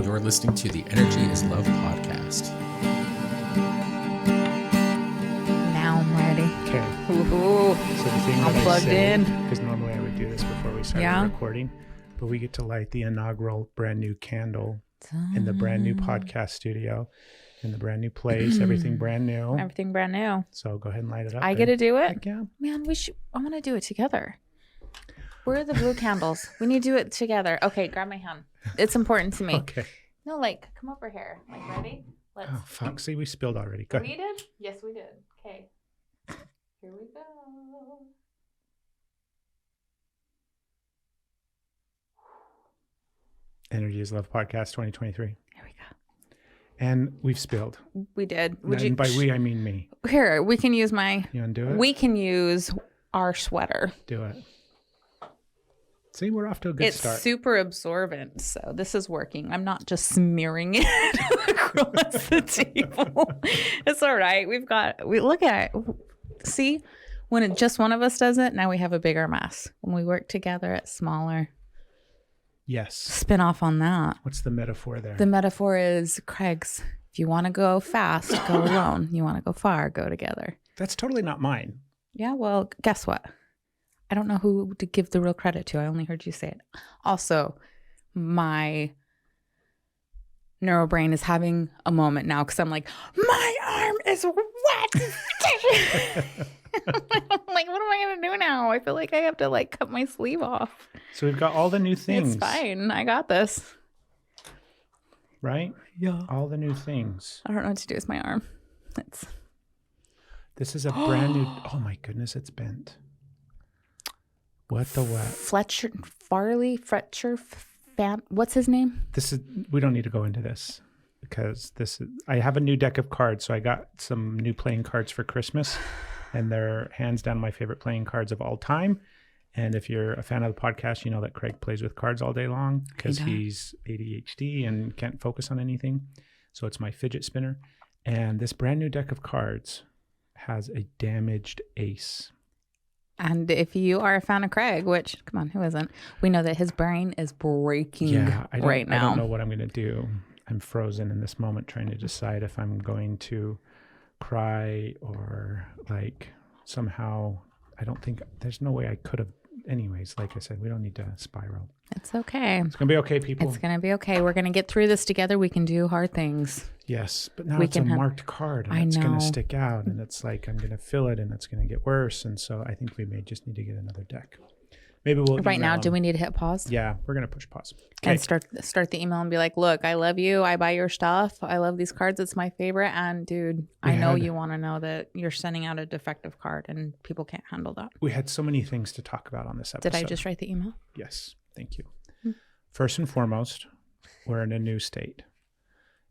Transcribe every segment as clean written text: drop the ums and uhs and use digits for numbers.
You're listening to the Energy is Love podcast. Now I'm ready. Okay. Ooh. So the thing I'm that plugged I say, in. because normally I would do this before we started recording, but we get to light the inaugural brand new candle in the brand new podcast studio, in the brand new place, everything brand new. Everything brand new. So go ahead and light it up. I get to do it? Heck yeah. Man, I want to do it together. Where are the blue candles? We need to do it together. Okay, grab my hand. It's important to me. Okay. No, like, come over here. Like, ready? Let's. Oh, fuck. See, we spilled already. Go ahead. We did? Yes, we did. Okay. Here we go. Energy is Love podcast 2023. Here we go. And we've spilled. We did. And by we, I mean me. Here, we can use my. You want to do it? We can use our sweater. Do it. See, we're off to a good start. It's super absorbent, so this is working. I'm not just smearing it across the table. It's all right. We look at it. See, when just one of us does it, now we have a bigger mess. When we work together, it's smaller. Yes. Spin off on that. What's the metaphor there? The metaphor is Craig's. If you want to go fast, go alone. You want to go far, go together. That's totally not mine. Yeah, well, guess what? I don't know who to give the real credit to. I only heard you say it. Also, my neurobrain is having a moment now because I'm like, my arm is wet. I'm like, what am I going to do now? I feel like I have to like cut my sleeve off. So we've got all the new things. It's fine. I got this. Right? Yeah. All the new things. I don't know what to do with my arm. This is a brand new. Oh my goodness, it's bent. What the what? Fletcher, what's his name? We don't need to go into this because I have a new deck of cards. So I got some new playing cards for Christmas and they're hands down my favorite playing cards of all time. And if you're a fan of the podcast, you know that Craig plays with cards all day long because he's ADHD and can't focus on anything. So it's my fidget spinner. And this brand new deck of cards has a damaged ace. And if you are a fan of Craig, which, come on, who isn't? We know that his brain is breaking right now. I don't know what I'm going to do. I'm frozen in this moment trying to decide if I'm going to cry or like somehow, I don't think, there's no way I could have. Anyways, like I said, we don't need to spiral. It's okay. It's going to be okay, people. It's going to be okay. We're going to get through this together. We can do hard things. Yes, but now it's a marked card and it's going to stick out and it's like I'm going to fill it and it's going to get worse. And so I think we may just need to get another deck. Maybe we'll right now. Do we need to hit pause? Yeah, we're going to push pause. Okay. And start the email and be like, look, I love you. I buy your stuff. I love these cards. It's my favorite. And dude, I know you want to know that you're sending out a defective card and people can't handle that. We had so many things to talk about on this episode. Did I just write the email? Yes. Thank you. First and foremost, we're in a new state.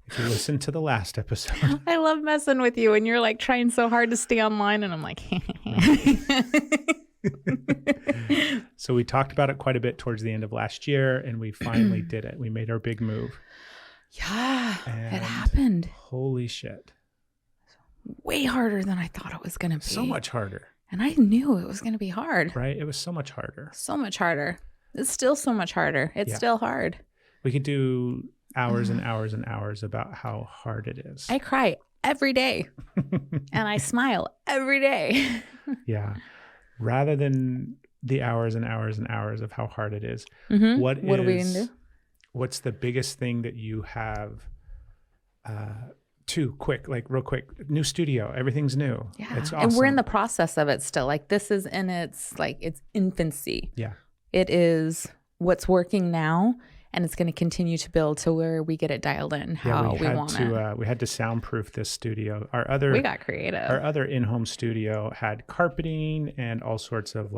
If you listen to the last episode. I love messing with you and you're like trying so hard to stay online and I'm like. So we talked about it quite a bit towards the end of last year and we finally did it. We made our big move. Yeah, it happened. Holy shit. Way harder than I thought it was going to be. So much harder. And I knew it was going to be hard. Right? It was so much harder. So much harder. It's still so much harder. It's still hard. We could do hours and hours and hours about how hard it is. I cry every day and I smile every day. Yeah. Rather than the hours and hours and hours of how hard it is, what are we going to do? What's the biggest thing that you have real quick, new studio, everything's new. Yeah. It's awesome. And we're in the process of it still. Like this is in its infancy. Yeah. It is what's working now. And it's going to continue to build to where we get it dialed in how we want it. We had to soundproof this studio. We got creative. Our other in-home studio had carpeting and all sorts of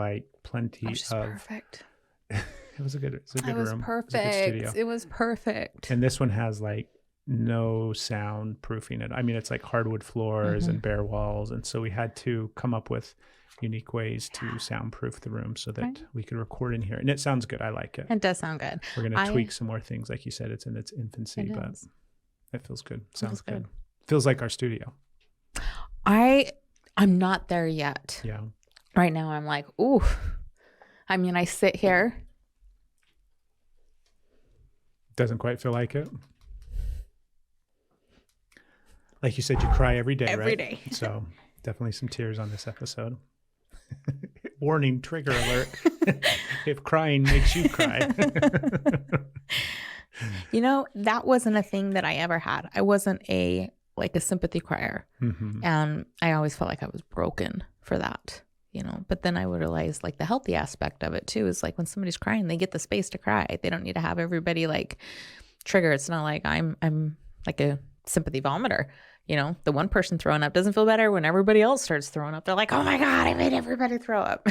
plenty of. Perfect. It was a good room. It was perfect. It was perfect. And this one has no soundproofing. I mean, it's hardwood floors and bare walls. And so we had to come up with unique ways to soundproof the room so that we could record in here. And it sounds good. I like it. It does sound good. We're going to tweak some more things. Like you said, it's in its infancy, but it feels good. Sounds good. Feels like our studio. I'm not there yet. Yeah. Right now I'm like, ooh. I mean, I sit here. Doesn't quite feel like it. Like you said, you cry every day, Every right? day. So definitely some tears on this episode. Warning, trigger alert. If crying makes you cry. You know, that wasn't a thing that I ever had. I wasn't a sympathy crier. Mm-hmm. And I always felt like I was broken for that, you know. But then I would realize like the healthy aspect of it too is like when somebody's crying, they get the space to cry. They don't need to have everybody like trigger. It's not like I'm like a sympathy vomiter. You know, the one person throwing up doesn't feel better when everybody else starts throwing up. They're like, oh my God, I made everybody throw up.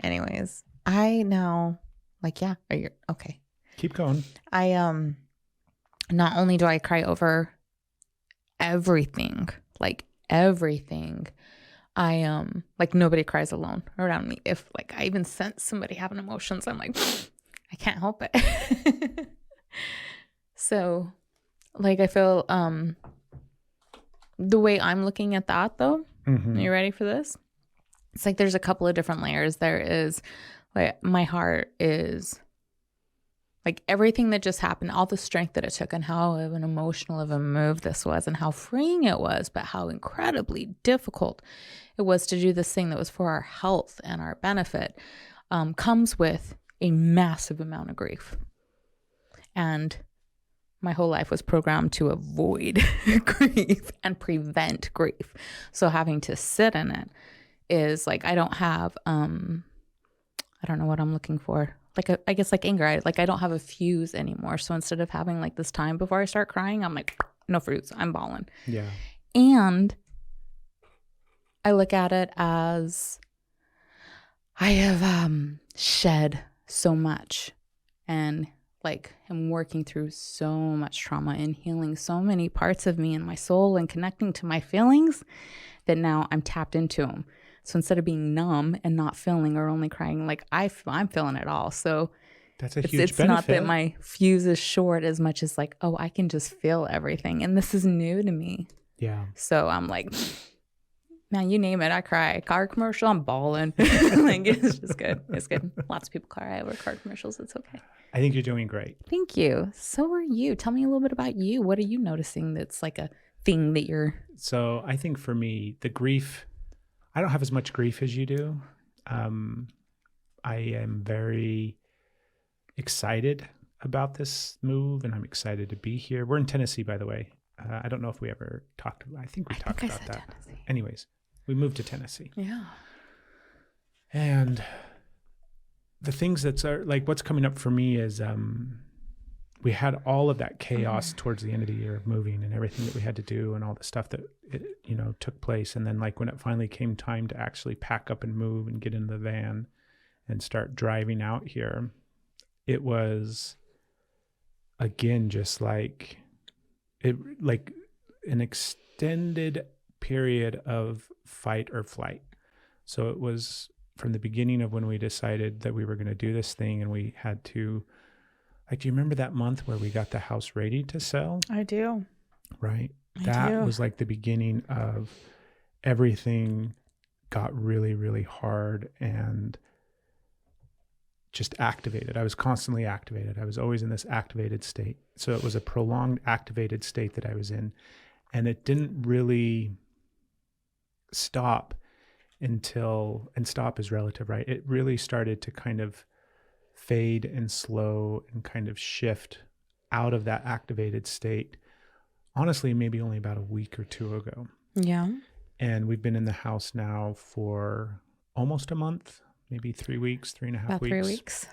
Anyways, I now like, yeah, okay. Keep going. I not only do I cry over everything, like everything, I like nobody cries alone around me. If like I even sense somebody having emotions, I'm like, I can't help it. So like I feel the way I'm looking at that though, Mm-hmm. are you ready for this? It's like there's a couple of different layers. There is like my heart is like everything that just happened, all the strength that it took and how of an emotional of a move this was and how freeing it was, but how incredibly difficult it was to do this thing that was for our health and our benefit, comes with a massive amount of grief. And my whole life was programmed to avoid grief and prevent grief. So having to sit in it is like, I don't have, I don't know what I'm looking for. Like, I guess like anger. I don't have a fuse anymore. So instead of having like this time before I start crying, I'm like, no fruits, I'm bawling. Yeah. And I look at it as I have shed so much and like I'm working through so much trauma and healing so many parts of me and my soul and connecting to my feelings that now I'm tapped into them. So instead of being numb and not feeling or only crying, like I'm feeling it all. So that's a huge it's benefit. not that my fuse is short as much as like, oh, I can just feel everything. And this is new to me. Yeah. So I'm like, man, you name it, I cry. Car commercial, I'm bawling. Like it's just good. It's good. Lots of people cry over car commercials. It's okay. I think you're doing great. Thank you. So are you. Tell me a little bit about you. What are you noticing that's like a thing that you're... So I think for me, the grief, I don't have as much grief as you do. I am very excited about this move and I'm excited to be here. We're in Tennessee, by the way. I don't know if we ever talked. I think we talked about that. Tennessee. Anyways, we moved to Tennessee. Yeah. And the things that's like what's coming up for me is we had all of that chaos towards the end of the year of moving and everything that we had to do and all the stuff that took place. And then like when it finally came time to actually pack up and move and get into the van and start driving out here, it was again just like an extended period of fight or flight. So it was from the beginning of when we decided that we were going to do this thing and we had to, like, do you remember that month where we got the house ready to sell? I do. Right. I That do. was like the beginning of everything got really, really hard and just activated. I was constantly activated. I was always in this activated state. So it was a prolonged activated state that I was in. And it didn't really stop until, and stop is relative, right? It really started to kind of fade and slow and kind of shift out of that activated state. Honestly, maybe only about a week or two ago. Yeah. And we've been in the house now for almost a month, maybe 3 weeks, 3.5 About weeks. 3 weeks.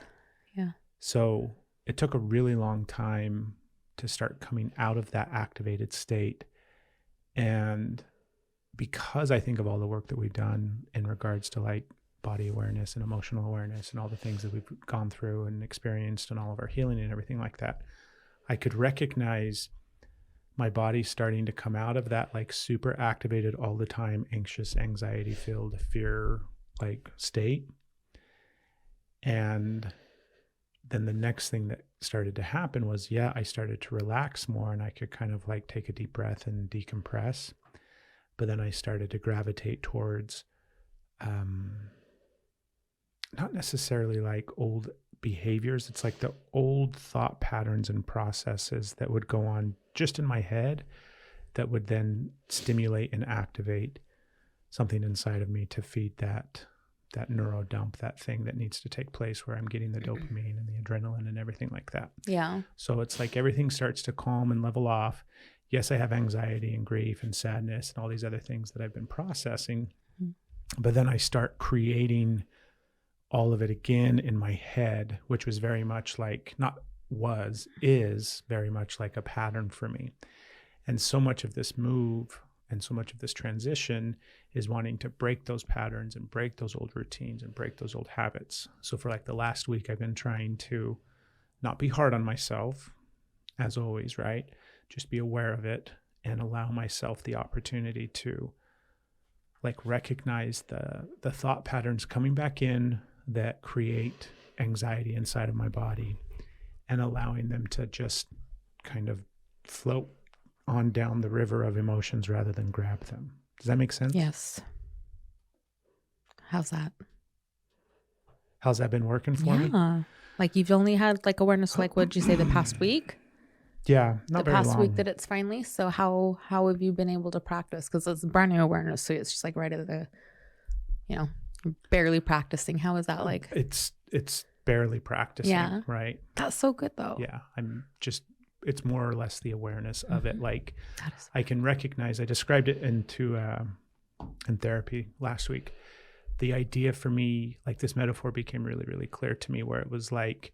Yeah. So it took a really long time to start coming out of that activated state. And because I think of all the work that we've done in regards to like body awareness and emotional awareness and all the things that we've gone through and experienced and all of our healing and everything like that, I could recognize my body starting to come out of that like super activated all the time, anxious, anxiety filled, fear like state. And then the next thing that started to happen was, I started to relax more and I could kind of like take a deep breath and decompress. But then I started to gravitate towards, not necessarily like old behaviors. It's like the old thought patterns and processes that would go on just in my head that would then stimulate and activate something inside of me to feed that neuro dump, that thing that needs to take place where I'm getting the dopamine and the adrenaline and everything like that. Yeah. So it's like everything starts to calm and level off. Yes, I have anxiety and grief and sadness and all these other things that I've been processing, but then I start creating all of it again in my head, which was very much like, is very much like a pattern for me. And so much of this move and so much of this transition is wanting to break those patterns and break those old routines and break those old habits. So for like the last week, I've been trying to not be hard on myself, as always, right? Just be aware of it and allow myself the opportunity to like recognize the thought patterns coming back in that create anxiety inside of my body and allowing them to just kind of float on down the river of emotions rather than grab them. Does that make sense? Yes. How's that? How's that been working for me? Yeah. Like you've only had like awareness, like what did you say, the past week? Yeah, not the very past long. week that it's finally. So how have you been able to practice? Because it's brand new awareness. So it's just like right at the, barely practicing. How is that like? It's barely practicing, right? That's so good though. Yeah, it's more or less the awareness of it. Like I can recognize, I described it in therapy last week. The idea for me, like this metaphor became really, really clear to me where it was like,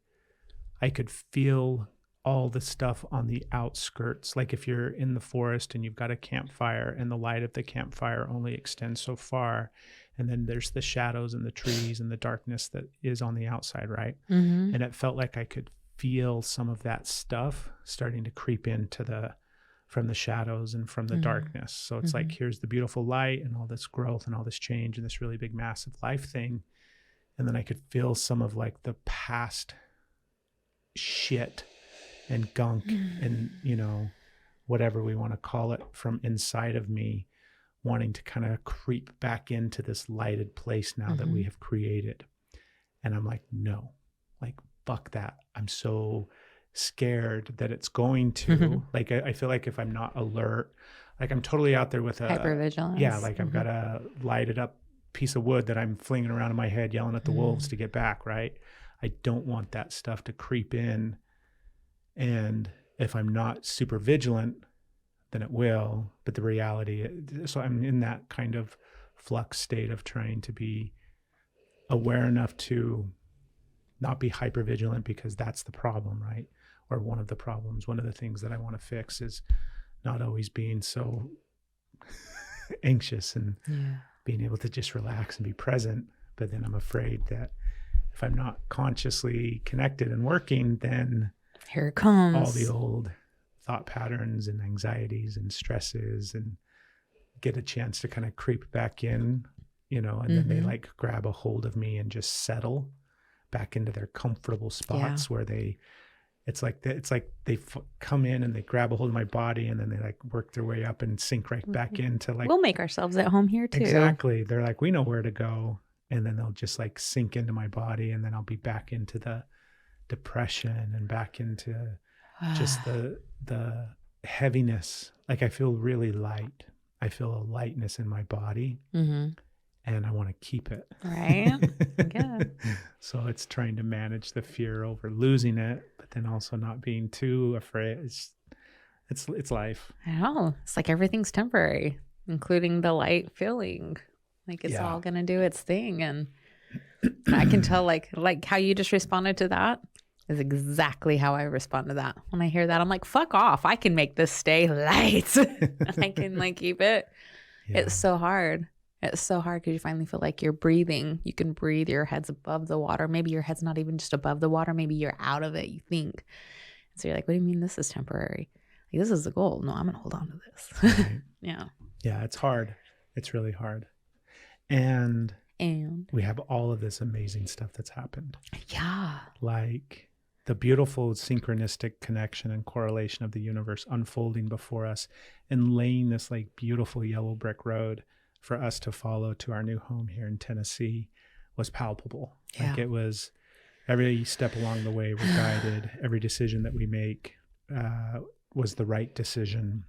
I could feel all the stuff on the outskirts. Like if you're in the forest and you've got a campfire and the light of the campfire only extends so far. And then there's the shadows and the trees and the darkness that is on the outside, right? Mm-hmm. And it felt like I could feel some of that stuff starting to creep into from the shadows and from the darkness. So it's like, here's the beautiful light and all this growth and all this change and this really big, massive life thing. And then I could feel some of like the past shit and gunk and, whatever we want to call it from inside of me, wanting to kind of creep back into this lighted place now that we have created. And I'm like, no, like, fuck that. I'm so scared that it's going to, like, I feel like if I'm not alert, like I'm totally out there with hypervigilance. Yeah. Like I've got a lighted up piece of wood that I'm flinging around in my head, yelling at the wolves to get back. Right. I don't want that stuff to creep in. And if I'm not super vigilant, then it will. But the reality, so I'm in that kind of flux state of trying to be aware enough to not be hyper vigilant, because that's the problem, right? Or one of the problems. One of the things that I want to fix is not always being so anxious and being able to just relax and be present. But then I'm afraid that if I'm not consciously connected and working, then here it comes. All the old thought patterns and anxieties and stresses and get a chance to kind of creep back in, and then they like grab a hold of me and just settle back into their comfortable spots where it's like they come in and they grab a hold of my body and then they like work their way up and sink right back into like, we'll make ourselves at home here too. Exactly. They're like, we know where to go. And then they'll just like sink into my body and then I'll be back into the depression and back into just the heaviness. Like I feel really light. I feel a lightness in my body and I want to keep it. Right. Good. So it's trying to manage the fear over losing it, but then also not being too afraid. It's life. I know. It's like everything's temporary, including the light feeling. Like it's all going to do its thing. And I can tell like how you just responded to that is exactly how I respond to that. When I hear that, I'm like, fuck off. I can make this stay light. I can like keep it. Yeah. It's so hard. It's so hard because you finally feel like you're breathing. You can breathe. Your head's above the water. Maybe your head's not even just above the water. Maybe you're out of it, you think. So you're like, what do you mean this is temporary? Like, this is the goal. No, I'm going to hold on to this. Right. Yeah. Yeah, it's hard. It's really hard. And we have all of this amazing stuff that's happened. Yeah. Like the beautiful synchronistic connection and correlation of the universe unfolding before us and laying this like beautiful yellow brick road for us to follow to our new home here in Tennessee was palpable. Yeah. Like it was every step along the way we're guided. Every decision that we make was the right decision.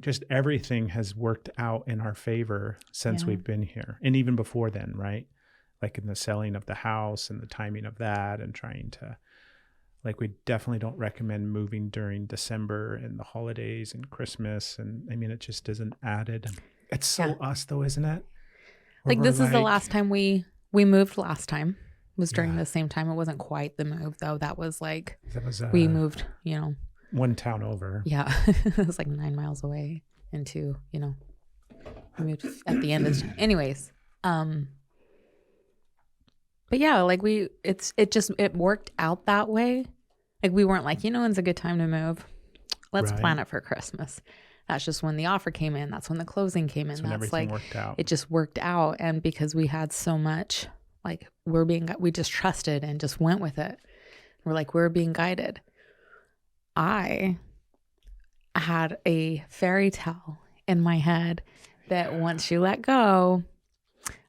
just everything has worked out in our favor since we've been here. And even before then, right? Like in the selling of the house and the timing of that, and trying to, like, we definitely don't recommend moving during December and the holidays and Christmas. And I mean, it just isn't added. It's so us though, isn't it? Like this is the last time we moved last time. It was during the same time. It wasn't quite the move though. That was we moved, one town over. Yeah. It was like 9 miles away into, we moved at the end of anyways. But yeah, like it worked out that way. Like we weren't like, when's a good time to move? Let's plan it for Christmas. That's just when the offer came in. That's when the closing came in. That's when everything worked out. It just worked out. And because we had so much, like we just trusted and just went with it. We're being guided. I had a fairy tale in my head that once you let go,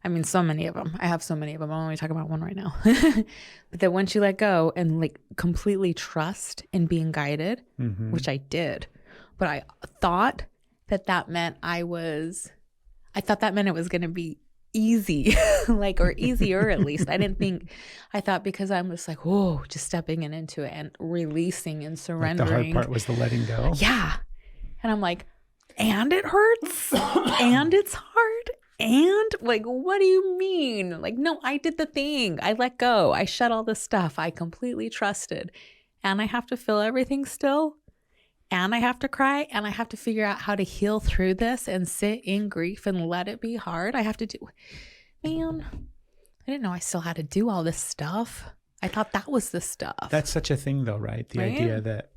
I mean, so many of them. I have so many of them. I'm only talking about one right now. But that once you let go and like completely trust in being guided, which I did, but I thought that meant it was going to be easy, or easier at least. I thought because I'm just like, whoa, just stepping into it and releasing and surrendering. Like the hard part was the letting go. Yeah. And I'm like, and it hurts and it's hard. And like, what do you mean? Like, no, I did the thing. I let go. I shut all this stuff. I completely trusted. And I have to feel everything still. And I have to cry. And I have to figure out how to heal through this and sit in grief and let it be hard. I have to man, I didn't know I still had to do all this stuff. I thought that was the stuff. That's such a thing though, right? The idea that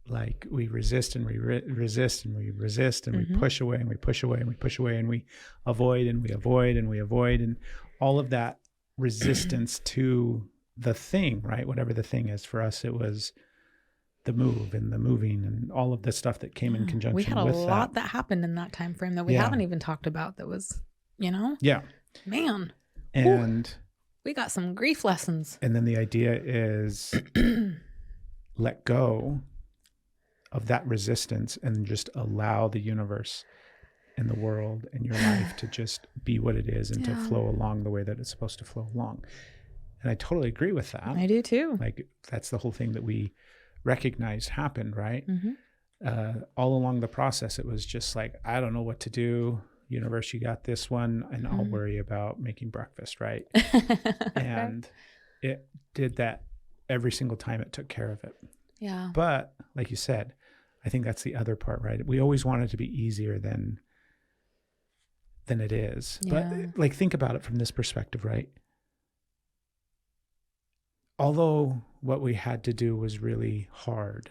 like we resist and we resist and we resist and we push away and we push away and we push away and we avoid and we avoid and we avoid, and all of that resistance to the thing, right? Whatever the thing is. For us, it was the move and the moving and all of the stuff that came in conjunction with that. We had a lot that happened in that time frame that we haven't even talked about that was, Yeah. Man. And we got some grief lessons. And then the idea is let go of that resistance and just allow the universe and the world and your life to just be what it is and to flow along the way that it's supposed to flow along. And I totally agree with that. I do too. Like that's the whole thing that we recognized happened, right? All along the process, it was just like, I don't know what to do. Universe, you got this one, and I'll worry about making breakfast, right? And it did that every single time. It took care of it. Yeah. But like you said, I think that's the other part, right? We always want it to be easier than it is. Yeah. But like, think about it from this perspective, right? Although what we had to do was really hard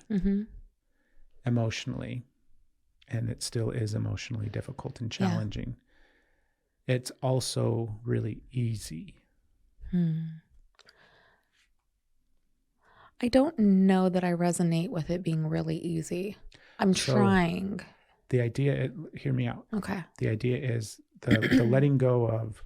emotionally, and it still is emotionally difficult and challenging, it's also really easy. I don't know that I resonate with it being really easy. I'm trying. The idea, hear me out. Okay. The idea is the letting go of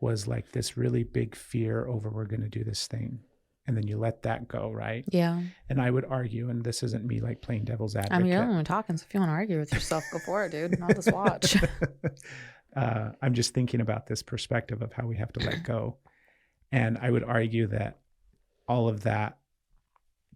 was like this really big fear over we're going to do this thing. And then you let that go, right? Yeah. And I would argue, and this isn't me like playing devil's advocate. I mean, you're the one talking, so if you want to argue with yourself, go for it, dude. I'll just watch. I'm just thinking about this perspective of how we have to let go. And I would argue that all of that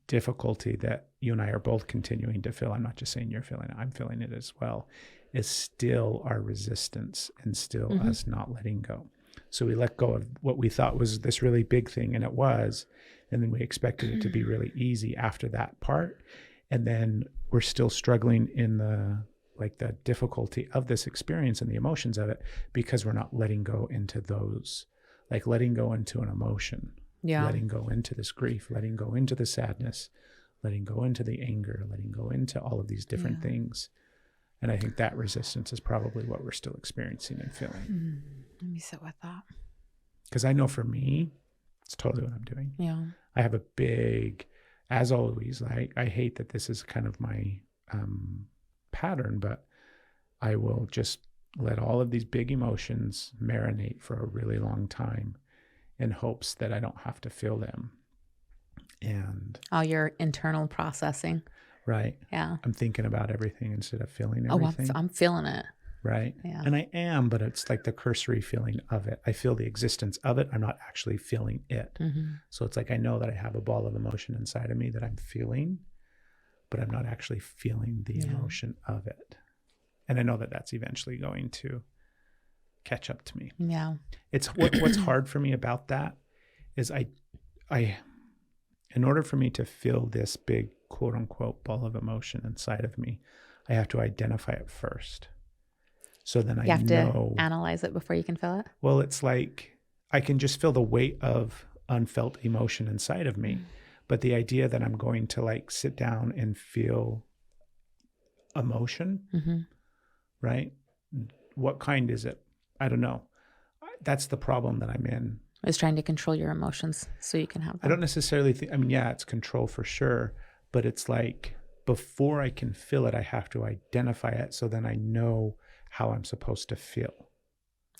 difficulty that you and I are both continuing to feel, I'm not just saying you're feeling it, I'm feeling it as well, is still our resistance and still us not letting go. So we let go of what we thought was this really big thing, and it was, and then we expected it to be really easy after that part. And then we're still struggling in the difficulty of this experience and the emotions of it because we're not letting go into those, like letting go into an emotion. Yeah. Letting go into this grief, letting go into the sadness, letting go into the anger, letting go into all of these different things. And I think that resistance is probably what we're still experiencing and feeling. Let me sit with that. Because I know for me, it's totally what I'm doing. Yeah. I have a big, as always, I hate that this is kind of my pattern, but I will just let all of these big emotions marinate for a really long time in hopes that I don't have to feel them. And all your internal processing. Right. Yeah. I'm thinking about everything instead of feeling Oh, everything. I'm feeling it. Right. Yeah. And I am, but it's like the cursory feeling of it. I feel the existence of it. I'm not actually feeling it. Mm-hmm. So it's like I know that I have a ball of emotion inside of me that I'm feeling, but I'm not actually feeling the emotion of it. And I know that that's eventually going to catch up to me. Yeah. It's what's hard for me about that is I in order for me to feel this big quote unquote ball of emotion inside of me, I have to identify it first. So then I know. You have to analyze it before you can feel it. Well, it's like I can just feel the weight of unfelt emotion inside of me. But the idea that I'm going to like sit down and feel emotion, right? What kind is it? I don't know. That's the problem that I'm in. I was trying to control your emotions so you can have them. I don't necessarily think, I mean, yeah, it's control for sure, but it's like before I can feel it, I have to identify it so then I know how I'm supposed to feel.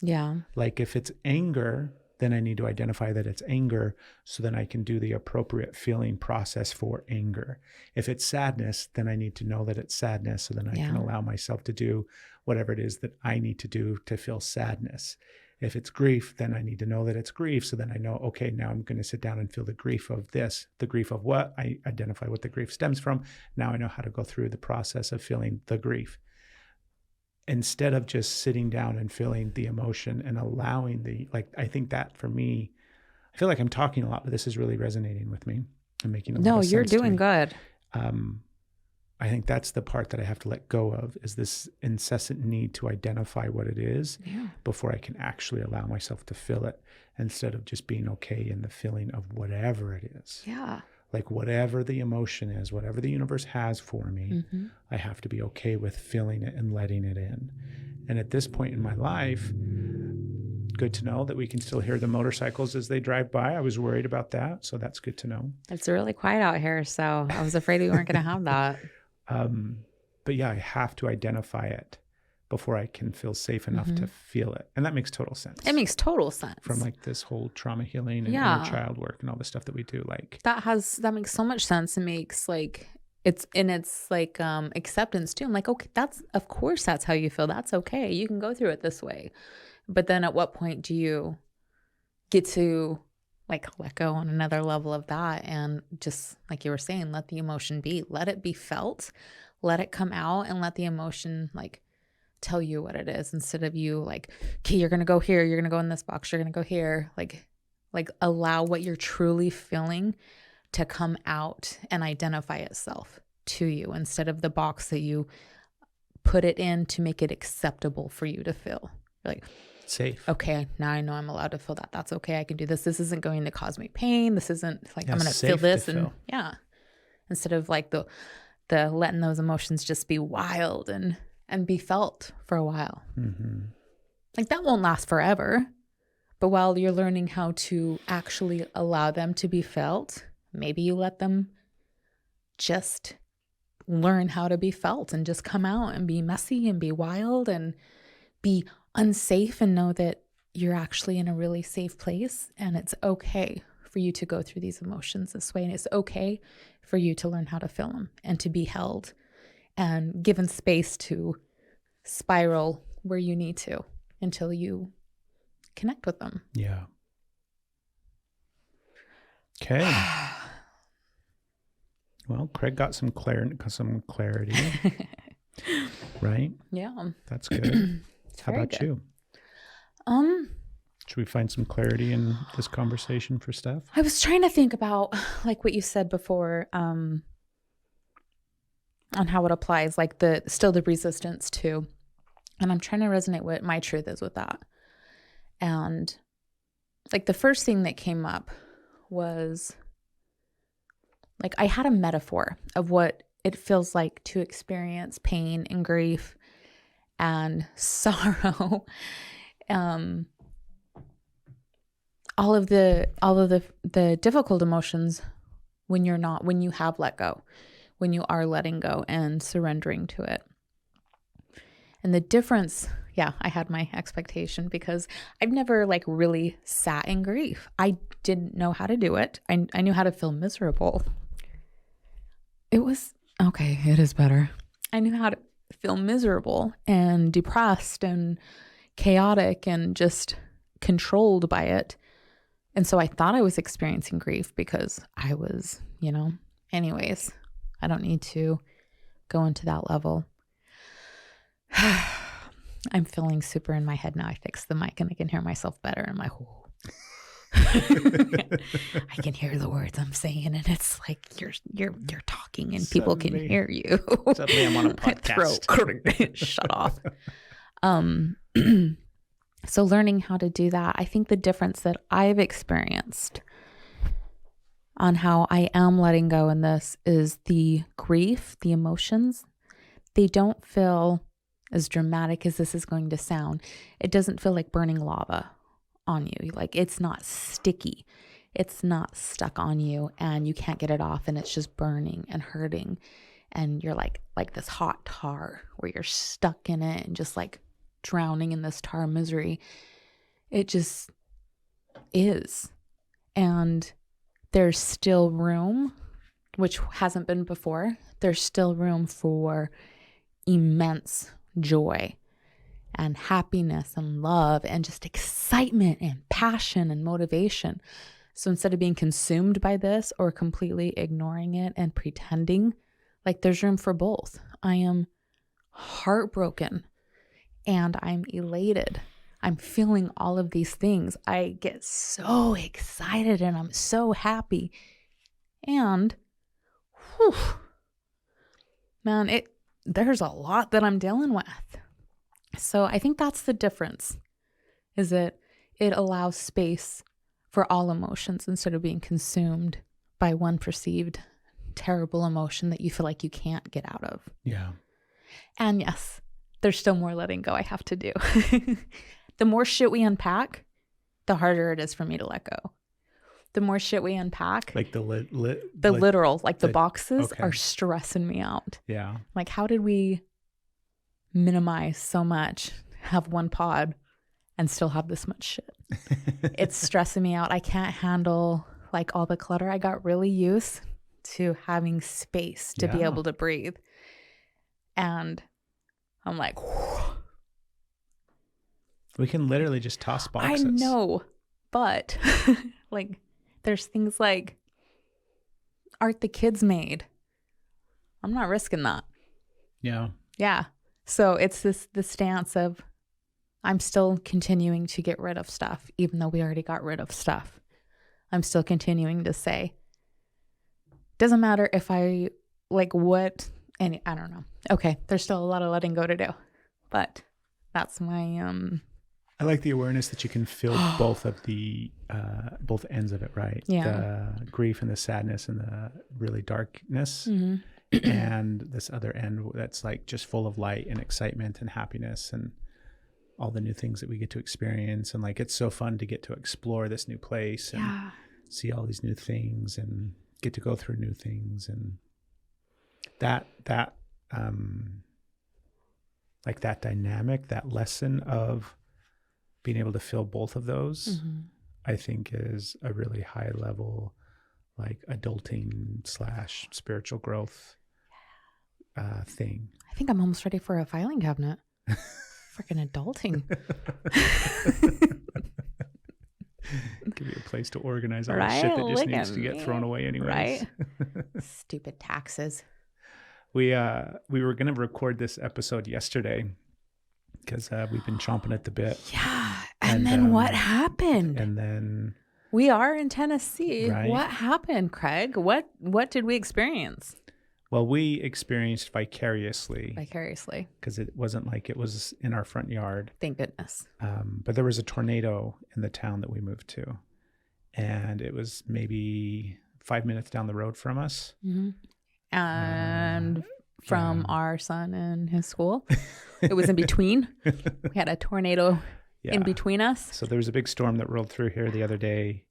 Yeah. Like if it's anger, then I need to identify that it's anger so then I can do the appropriate feeling process for anger. If it's sadness, then I need to know that it's sadness so then I can allow myself to do whatever it is that I need to do to feel sadness. If it's grief, then I need to know that it's grief. So then I know, okay, now I'm going to sit down and feel the grief of this. The grief of what? I identify what the grief stems from. Now I know how to go through the process of feeling the grief. Instead of just sitting down and feeling the emotion and allowing I think that for me, I feel like I'm talking a lot, but this is really resonating with me and making a lot of sense. No, you're doing good. I think that's the part that I have to let go of is this incessant need to identify what it is before I can actually allow myself to feel it instead of just being okay in the feeling of whatever it is. Yeah. Like whatever the emotion is, whatever the universe has for me, I have to be okay with feeling it and letting it in. And at this point in my life, good to know that we can still hear the motorcycles as they drive by. I was worried about that. So that's good to know. It's really quiet out here. So I was afraid we weren't going to have that. But yeah, I have to identify it before I can feel safe enough to feel it. And that makes total sense. It makes total sense. From like this whole trauma healing and inner child work and all the stuff that we do. Like that makes so much sense. It makes like it's like acceptance too. I'm like, okay, of course that's how you feel. That's okay. You can go through it this way. But then at what point do you get to like let go on another level of that and just like you were saying, let the emotion be, let it be felt, let it come out and let the emotion like tell you what it is instead of you like, okay, you're going to go here. You're going to go in this box. You're going to go here. Like allow what you're truly feeling to come out and identify itself to you instead of the box that you put it in to make it acceptable for you to feel. You're like, safe. Okay, now I know I'm allowed to feel that. That's okay. I can do this. This isn't going to cause me pain. This isn't like I'm going to feel this and instead of like the letting those emotions just be wild and be felt for a while. Like that won't last forever. But while you're learning how to actually allow them to be felt, maybe you let them just learn how to be felt and just come out and be messy and be wild and be unsafe and know that you're actually in a really safe place and it's okay for you to go through these emotions this way and it's okay for you to learn how to feel them and to be held and given space to spiral where you need to until you connect with them. Yeah. Okay. Well, Craig got some clarity. Right? Yeah. That's good. How about good. you? Should we find some clarity in this conversation for Steph? I was trying to think about like what you said before, on how it applies, like the resistance to, and I'm trying to resonate what my truth is with that. And like the first thing that came up was like, I had a metaphor of what it feels like to experience pain and grief and sorrow, all of the difficult emotions when you have let go, when you are letting go and surrendering to it. And the difference, I had my expectation because I've never like really sat in grief. I didn't know how to do it. I knew how to feel miserable. It was Okay, it is better. I knew how to feel miserable and depressed and chaotic and just controlled by it. And so I thought I was experiencing grief because I was, anyways, I don't need to go into that level. I'm feeling super in my head now. I fixed the mic and I can hear myself better. I'm like, I can hear the words I'm saying, and it's like you're talking and people can hear you. Suddenly I'm on a podcast. Throat shut off. So learning how to do that, I think the difference that I've experienced on how I am letting go in this is the grief, the emotions. They don't feel as dramatic as this is going to sound. It doesn't feel like burning lava on you. Like, it's not sticky. It's not stuck on you and you can't get it off and it's just burning and hurting. And you're like this hot tar where you're stuck in it and just like drowning in this tar misery. It just is. And there's still room, which hasn't been before. There's still room for immense joy and happiness and love and just excitement and passion and motivation. So instead of being consumed by this or completely ignoring it and pretending, like, there's room for both. I am heartbroken and I'm elated. I'm feeling all of these things. I get so excited and I'm so happy. And whew, man, there's a lot that I'm dealing with. So I think that's the difference, is that it allows space for all emotions instead of being consumed by one perceived terrible emotion that you feel like you can't get out of. Yeah. And yes, there's still more letting go I have to do. The more shit we unpack, the harder it is for me to let go. The more shit we unpack, Like the literal, like the boxes okay. are stressing me out. Yeah. Like, how did we minimize so much, have one pod and still have this much shit? It's stressing me out. I can't handle like all the clutter. I got really used to having space to be able to breathe. And I'm like, whew. We can literally just toss boxes. I know, but like, there's things like art the kids made. I'm not risking that. Yeah. Yeah. So it's the stance of I'm still continuing to get rid of stuff, even though we already got rid of stuff. I'm still continuing to say, doesn't matter if I like what, and I don't know. Okay. There's still a lot of letting go to do, but that's my, I like the awareness that you can feel both of the, both ends of it, right? Yeah. The grief and the sadness and the really darkness. Mm-hmm. And this other end that's like just full of light and excitement and happiness and all the new things that we get to experience. And like, it's so fun to get to explore this new place and see all these new things and get to go through new things. And that like that dynamic, that lesson of being able to feel both of those, I think is a really high level, like adulting / spiritual growth thing. I think I'm almost ready for a filing cabinet. Freaking adulting. Give you a place to organize all Right? the shit that just Look needs at to get me. thrown away anyways. Right? Stupid taxes. We were going to record this episode yesterday because we've been chomping at the bit. Yeah. And then what happened? And then we are in Tennessee. Right? What happened, Craig? What did we experience? Well, we experienced vicariously because it wasn't like it was in our front yard. Thank goodness. But there was a tornado in the town that we moved to, and it was maybe 5 minutes down the road from us. Mm-hmm. And from our son and his school, it was in between. We had a tornado in between us. So there was a big storm that rolled through here the other day,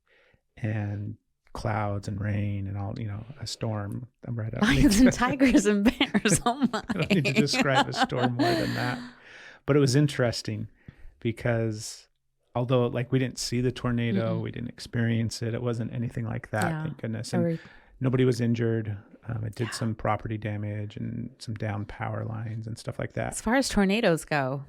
and clouds and rain and all, a storm. I'm right up. Lions and tigers and bears. Oh my. I don't need to describe a storm more than that. But it was interesting because although like we didn't see the tornado, we didn't experience it. It wasn't anything like that, thank goodness. And nobody was injured. It did some property damage and some down power lines and stuff like that. As far as tornadoes go,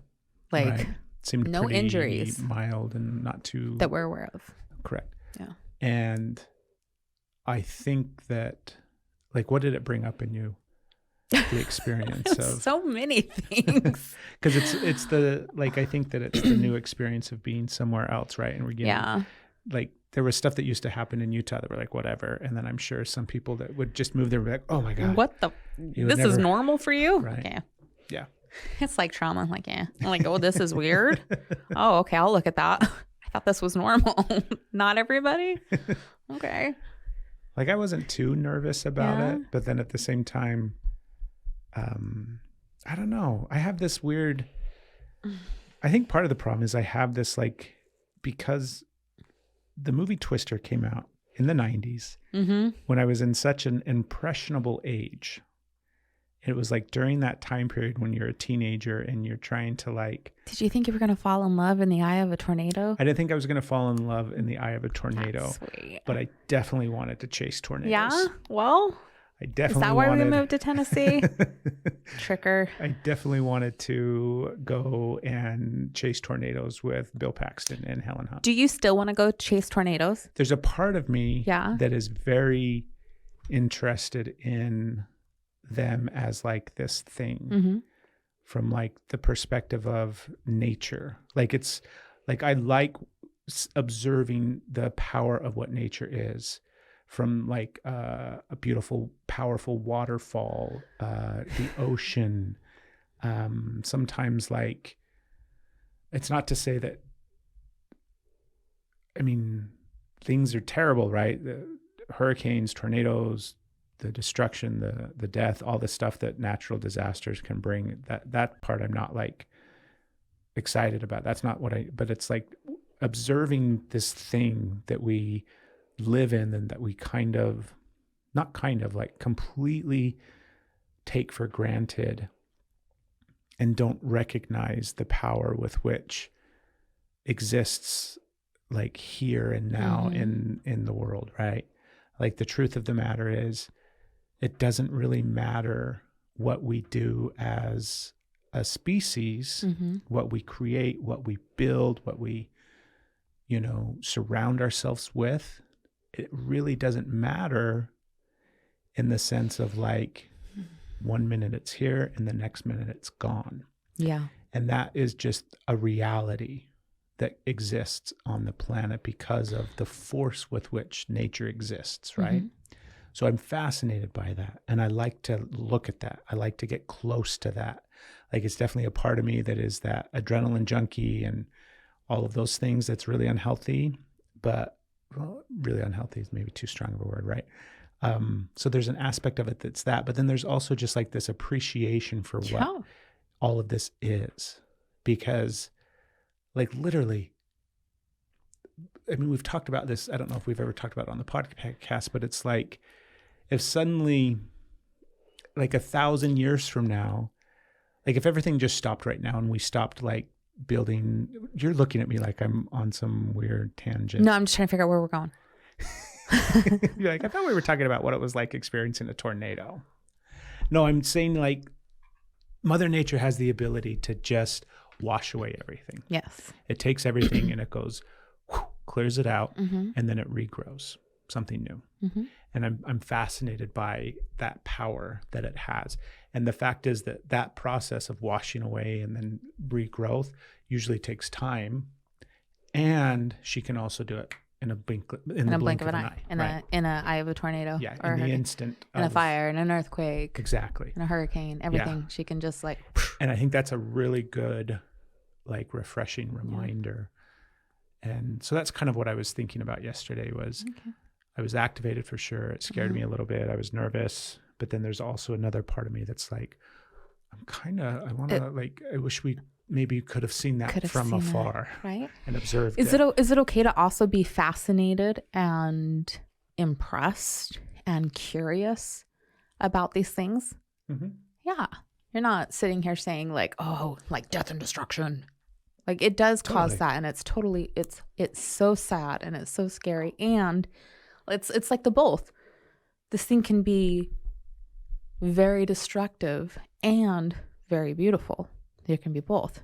like Right. Seemed no pretty injuries mild and not too that we're aware of. correct. Yeah. And I think that, like, what did it bring up in you? The experience of So many things. because it's the like I think that it's the new experience of being somewhere else, right? And we're getting like there was stuff that used to happen in Utah that were like whatever, and then I'm sure some people that would just move there would be like, oh my god, What the? This is normal for you? Right. Yeah. Yeah. It's like trauma. I'm like, yeah. I'm like, oh, this is weird. Oh, okay. I'll look at that. I thought this was normal. Not everybody. Okay. Like I wasn't too nervous about it, but then at the same time, I don't know. I have this weird, I think part of the problem is I have this like, because the movie Twister came out in the 90s when I was in such an impressionable age. It was like during that time period when you're a teenager and you're trying to like. Did you think you were going to fall in love in the eye of a tornado? I didn't think I was going to fall in love in the eye of a tornado. That's sweet. But I definitely wanted to chase tornadoes. Yeah? Well, I definitely is that why wanted, we moved to Tennessee? Tricker. I definitely wanted to go and chase tornadoes with Bill Paxton and Helen Hunt. Do you still want to go chase tornadoes? There's a part of me that is very interested in them as like this thing from like the perspective of nature. Like it's like I like observing the power of what nature is, from like a beautiful, powerful waterfall, the ocean. Sometimes like, it's not to say that, I mean, things are terrible, right? The hurricanes, tornadoes, the destruction, the death, all the stuff that natural disasters can bring, that part I'm not like excited about. That's not what but it's like observing this thing that we live in and that we like completely take for granted and don't recognize the power with which exists like here and now in the world, right? Like the truth of the matter is, it doesn't really matter what we do as a species, what we create, what we build, what we, surround ourselves with. It really doesn't matter in the sense of like 1 minute it's here and the next minute it's gone. Yeah. And that is just a reality that exists on the planet because of the force with which nature exists, right? So I'm fascinated by that. And I like to look at that. I like to get close to that. Like it's definitely a part of me that is that adrenaline junkie and all of those things that's really unhealthy, but really unhealthy is maybe too strong of a word, right? So there's an aspect of it that's that, but then there's also just like this appreciation for what all of this is, because like literally, I mean, we've talked about this. I don't know if we've ever talked about it on the podcast, but it's like if suddenly like 1,000 years from now, like if everything just stopped right now and we stopped like building, you're looking at me like I'm on some weird tangent. No, I'm just trying to figure out where we're going. You're like, I thought we were talking about what it was like experiencing a tornado. No, I'm saying like Mother Nature has the ability to just wash away everything. Yes. It takes everything and it goes, clears it out, and then it regrows something new. And I'm fascinated by that power that it has. And the fact is that process of washing away and then regrowth usually takes time. And she can also do it in a blink of an eye. In an eye of a tornado. Yeah, or in the instant. In a fire, in an earthquake. Exactly. In a hurricane, everything. Yeah. She can just like. And I think that's a really good, like refreshing reminder. And so that's kind of what I was thinking about yesterday was I was activated for sure. It scared me a little bit. I was nervous. But then there's also another part of me that's like, I wish we maybe could have seen that from afar, right? And observed it. Is it okay to also be fascinated and impressed and curious about these things? Yeah. You're not sitting here saying like, oh, like death and destruction. Like it does cause that, and it's totally it's so sad and it's so scary, and it's like the both. This thing can be very destructive and very beautiful. There can be both.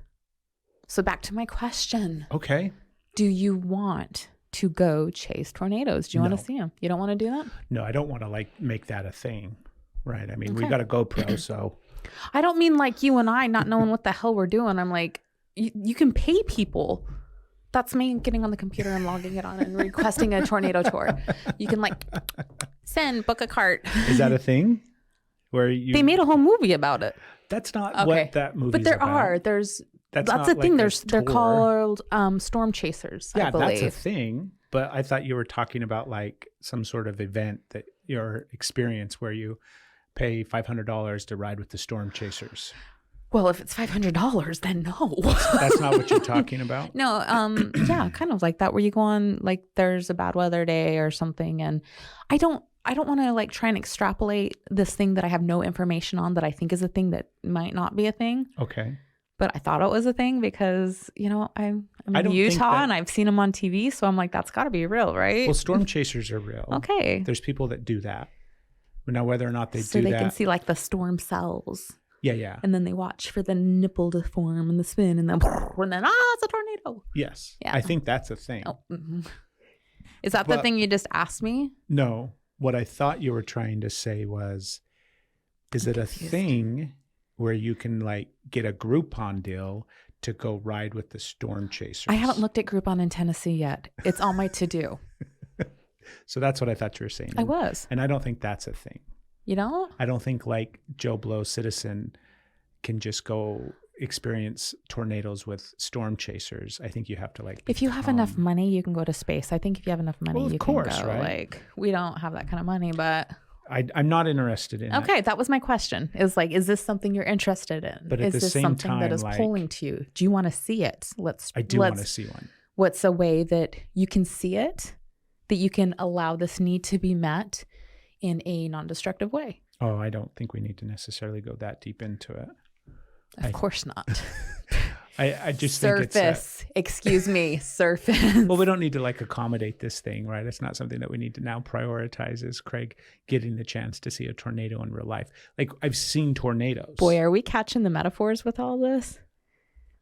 So back to my question. Okay. Do you want to go chase tornadoes? Do you want to see them? You don't want to do that? No, I don't want to like make that a thing. Right. I mean, Okay. we got a GoPro, so. I don't mean like you and I not knowing what the hell we're doing. I'm like, you can pay people. That's me getting on the computer and logging it on and requesting a tornado tour. You can like book a cart. Is that a thing? Where you? They made a whole movie about it. That's not what that movie. But there about. are. That's not the thing. like They're called storm chasers. Yeah, I believe. that's a thing. But I thought you were talking about like some sort of event that your experience where you pay $500 to ride with the storm chasers. Well, if it's $500, then no. That's not what you're talking about? No, yeah, kind of like that where you go on like there's a bad weather day or something, and I don't want to like try and extrapolate this thing that I have no information on that I think is a thing that might not be a thing. Okay. But I thought it was a thing because, you know, I'm in Utah and I've seen them on TV, so I'm like, that's got to be real, right? Well, storm chasers are real. Okay. There's people that do that. But now whether or not they do that. So they can see like the storm cells. Yeah. And then they watch for the nipple to form and the spin and then it's a tornado. Yes. Yeah. I think that's a thing. Oh, mm-hmm. Is that the thing you just asked me? No. What I thought you were trying to say was, is it a thing where you can like get a Groupon deal to go ride with the storm chasers? I haven't looked at Groupon in Tennessee yet. It's on my to-do. So that's what I thought you were saying. I was. And I don't think that's a thing. You know? I don't think like Joe Blow citizen can just go experience tornadoes with storm chasers. I think you have to like. If you have enough money, you can go to space. I think if you have enough money, well, you can go. Right? Like we don't have that kind of money, but. I'm not interested in it. Okay, that was my question. Is like, is this something you're interested in? But at is the this same something time, that is like, pulling to you? Do you want to see it? I do want to see one. What's a way that you can see it, that you can allow this need to be met in a non-destructive way? Oh, I don't think we need to necessarily go that deep into it. Of course not. I just surface. think it's excuse me, surface. Well, we don't need to like accommodate this thing, right? It's not something that we need to now prioritize as Craig getting the chance to see a tornado in real life. Like I've seen tornadoes. Boy, are we catching the metaphors with all this?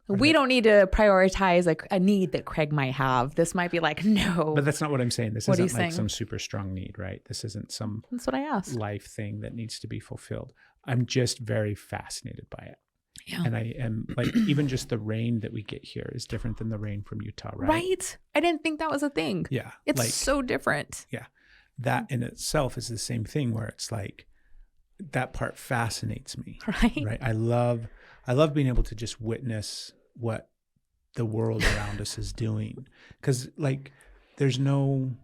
We don't need to prioritize a need that Craig might have. This might be like, no. But that's not what I'm saying. This what isn't like saying? some super strong need, right? This isn't some That's what I asked. life thing that needs to be fulfilled. I'm just very fascinated by it. Yeah. And I am like, even just the rain that we get here is different than the rain from Utah, right? Right? I didn't think that was a thing. Yeah. It's like, so different. Yeah. That in itself is the same thing where it's like, that part fascinates me. Right. I love being able to just witness what the world around us is doing. Because like, there's nothing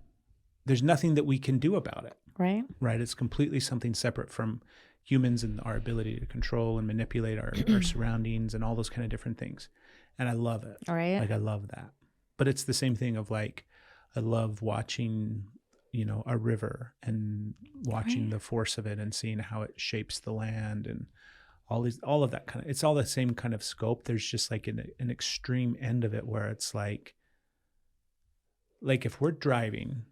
that we can do about it. Right. Right. It's completely something separate from humans and our ability to control and manipulate our surroundings and all those kind of different things. And I love it. All right. Like I love that. But it's the same thing of like, I love watching, you know, a river and watching the force of it and seeing how it shapes the land and all of that kind of, it's all the same kind of scope. There's just like an extreme end of it where it's like if we're driving,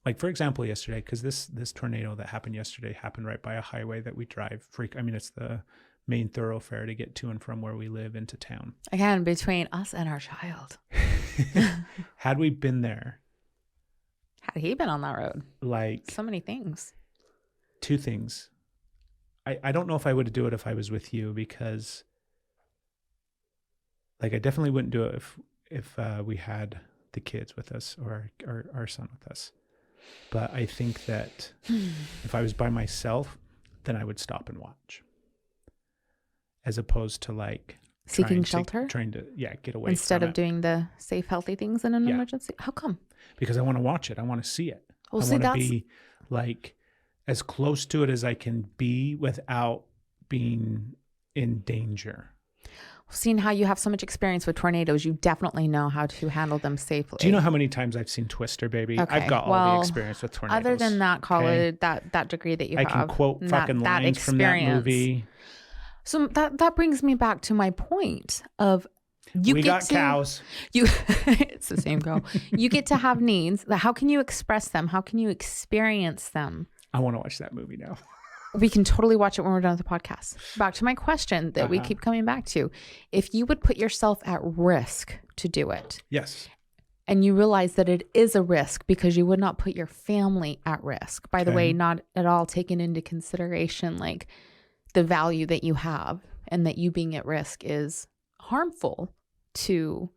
like for example, yesterday, because this tornado that happened yesterday happened right by a highway that we drive. It's the main thoroughfare to get to and from where we live into town. Again, between us and our child. Had we been there. Had he been on that road? Like. So many things. Two things. I don't know if I would do it if I was with you because like I definitely wouldn't do it if we had the kids with us or our son with us. But I think that if I was by myself, then I would stop and watch. As opposed to like seeking shelter? Trying to get away instead from of doing the safe, healthy things in an emergency. How come? Because I want to watch it. I want to see it. Well, I want to be like as close to it as I can be without being in danger. Seeing how you have so much experience with tornadoes, you definitely know how to handle them safely. Do you know how many times I've seen Twister, baby? Okay. I've got all the experience with tornadoes. Other than that college, that degree that you have. I can quote fucking lines from that movie. So that brings me back to my point of we got cows. It's the same girl. You get to have needs. How can you express them? How can you experience them? I want to watch that movie now. We can totally watch it when we're done with the podcast. Back to my question that we keep coming back to. If you would put yourself at risk to do it. Yes. And you realize that it is a risk because you would not put your family at risk. By the way, not at all taken into consideration like the value that you have and that you being at risk is harmful to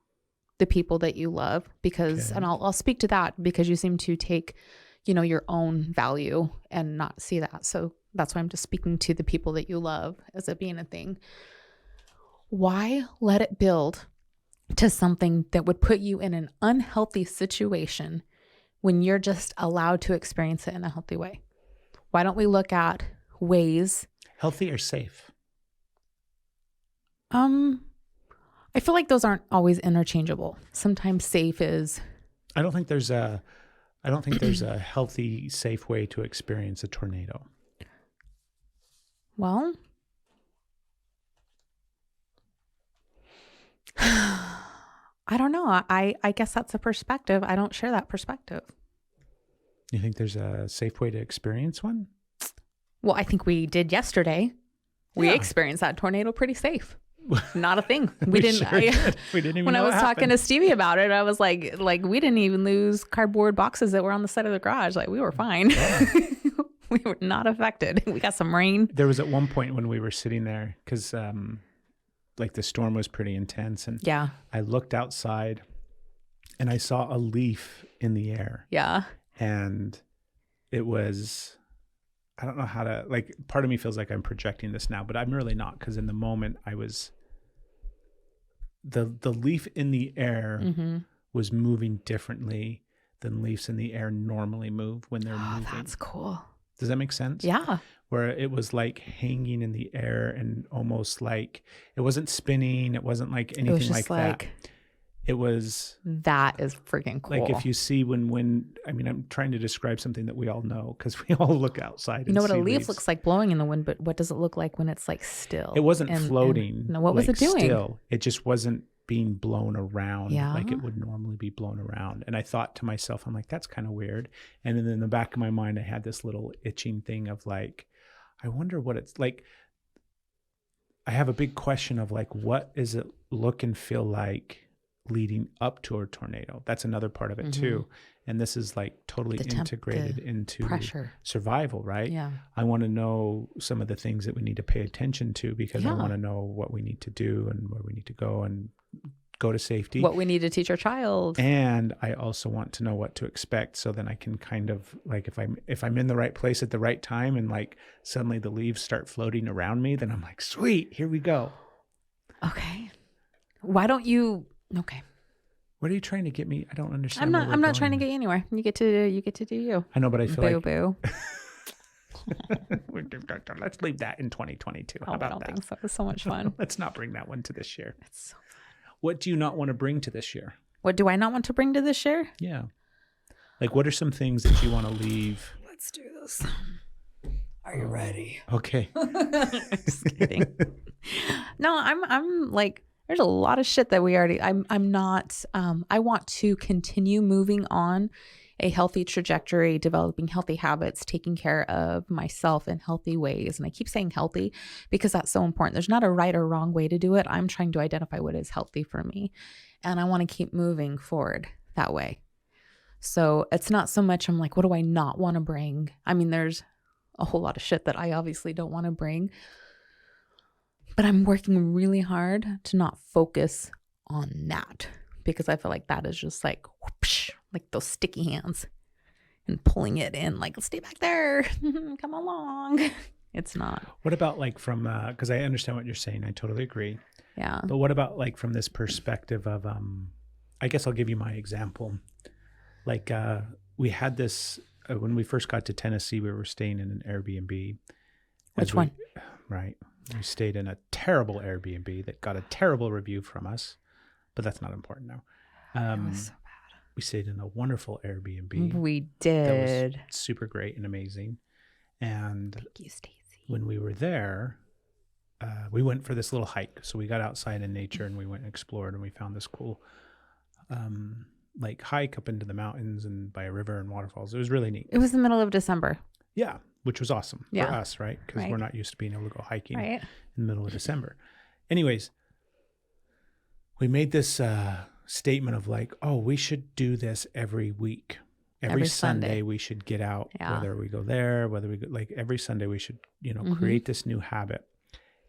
the people that you love because, and I'll speak to that because you seem to take, your own value and not see that. So that's why I'm just speaking to the people that you love as it being a thing. Why let it build to something that would put you in an unhealthy situation when you're just allowed to experience it in a healthy way? Why don't we look at ways? Healthy or safe? I feel like those aren't always interchangeable. Sometimes safe is. I don't think there's a healthy, safe way to experience a tornado. Well, I don't know. I guess that's a perspective. I don't share that perspective. You think there's a safe way to experience one? Well, I think we did yesterday. We experienced that tornado pretty safe. Not a thing. We didn't. Sure did. We didn't even when know I was what talking happened. to Stevie about it, I was like we didn't even lose cardboard boxes that were on the side of the garage. Like we were fine. Yeah. We were not affected. We got some rain. There was at one point when we were sitting there because like the storm was pretty intense, and I looked outside and I saw a leaf in the air. Yeah. And it was, I don't know how to, like, part of me feels like I'm projecting this now, but I'm really not, because in the moment I was, the leaf in the air was moving differently than leaves in the air normally move when they're moving. That's cool. Does that make sense? Yeah. Where it was like hanging in the air and almost like, it wasn't spinning. It wasn't like anything like that. It was. That is freaking cool. Like if you see when I mean, I'm trying to describe something that we all know because we all look outside. You know what a leaf leaves. looks like blowing in the wind, but what does it look like when it's like still? It wasn't floating. No, what was it doing? Still, it just wasn't being blown around like it Yeah. would normally be blown around. And I thought to myself, I'm like, that's kind of weird. And then in the back of my mind, I had this little itching thing of like, I wonder what it's like. I have a big question of like, what does it look and feel like leading up to a tornado? That's another part of it too. And this is like totally integrated into pressure. Survival, right? Yeah. I want to know some of the things that we need to pay attention to because I want to know what we need to do and where we need to go and go to safety. What we need to teach our child. And I also want to know what to expect so then I can kind of like if I'm in the right place at the right time and like suddenly the leaves start floating around me, then I'm like, sweet, here we go. Okay. Why don't you okay. What are you trying to get me? I don't understand. I'm not trying to get you anywhere. You get to do you. I know, but I feel boo. Let's leave that in 2022. How about I don't that? think so. It's so much fun. Let's not bring that one to this year. It's so fun. What do you not want to bring to this year? What do I not want to bring to this year? Yeah. Like, what are some things that you want to leave? Let's do this. Are you ready? Okay. Just kidding. No, I'm like, there's a lot of shit that we already, I'm not, I want to continue moving on a healthy trajectory, developing healthy habits, taking care of myself in healthy ways. And I keep saying healthy because that's so important. There's not a right or wrong way to do it. I'm trying to identify what is healthy for me. And I want to keep moving forward that way. So it's not so much I'm like, what do I not want to bring? I mean, there's a whole lot of shit that I obviously don't want to bring. But I'm working really hard to not focus on that because I feel like that is just like, whoosh, like those sticky hands and pulling it in like, stay back there, come along. It's not. What about like from, because I understand what you're saying. I totally agree. Yeah. But what about like from this perspective of, I guess I'll give you my example. Like we had this, when we first got to Tennessee, we were staying in an Airbnb. Which one? Right. We stayed in a terrible Airbnb that got a terrible review from us, but that's not important now. It was so bad. We stayed in a wonderful Airbnb. We did. That was super great and amazing. And Thank you, Stacy. when we were there, we went for this little hike. So we got outside in nature and we went and explored and we found this cool like hike up into the mountains and by a river and waterfalls. It was really neat. It was the middle of December. Yeah. which was awesome for us, right? Because Right. we're not used to being able to go hiking Right. in the middle of December. Anyways, we made this statement of like, oh, we should do this every week. Every Sunday we should get out, whether we go there, whether we go, like every Sunday we should, create this new habit.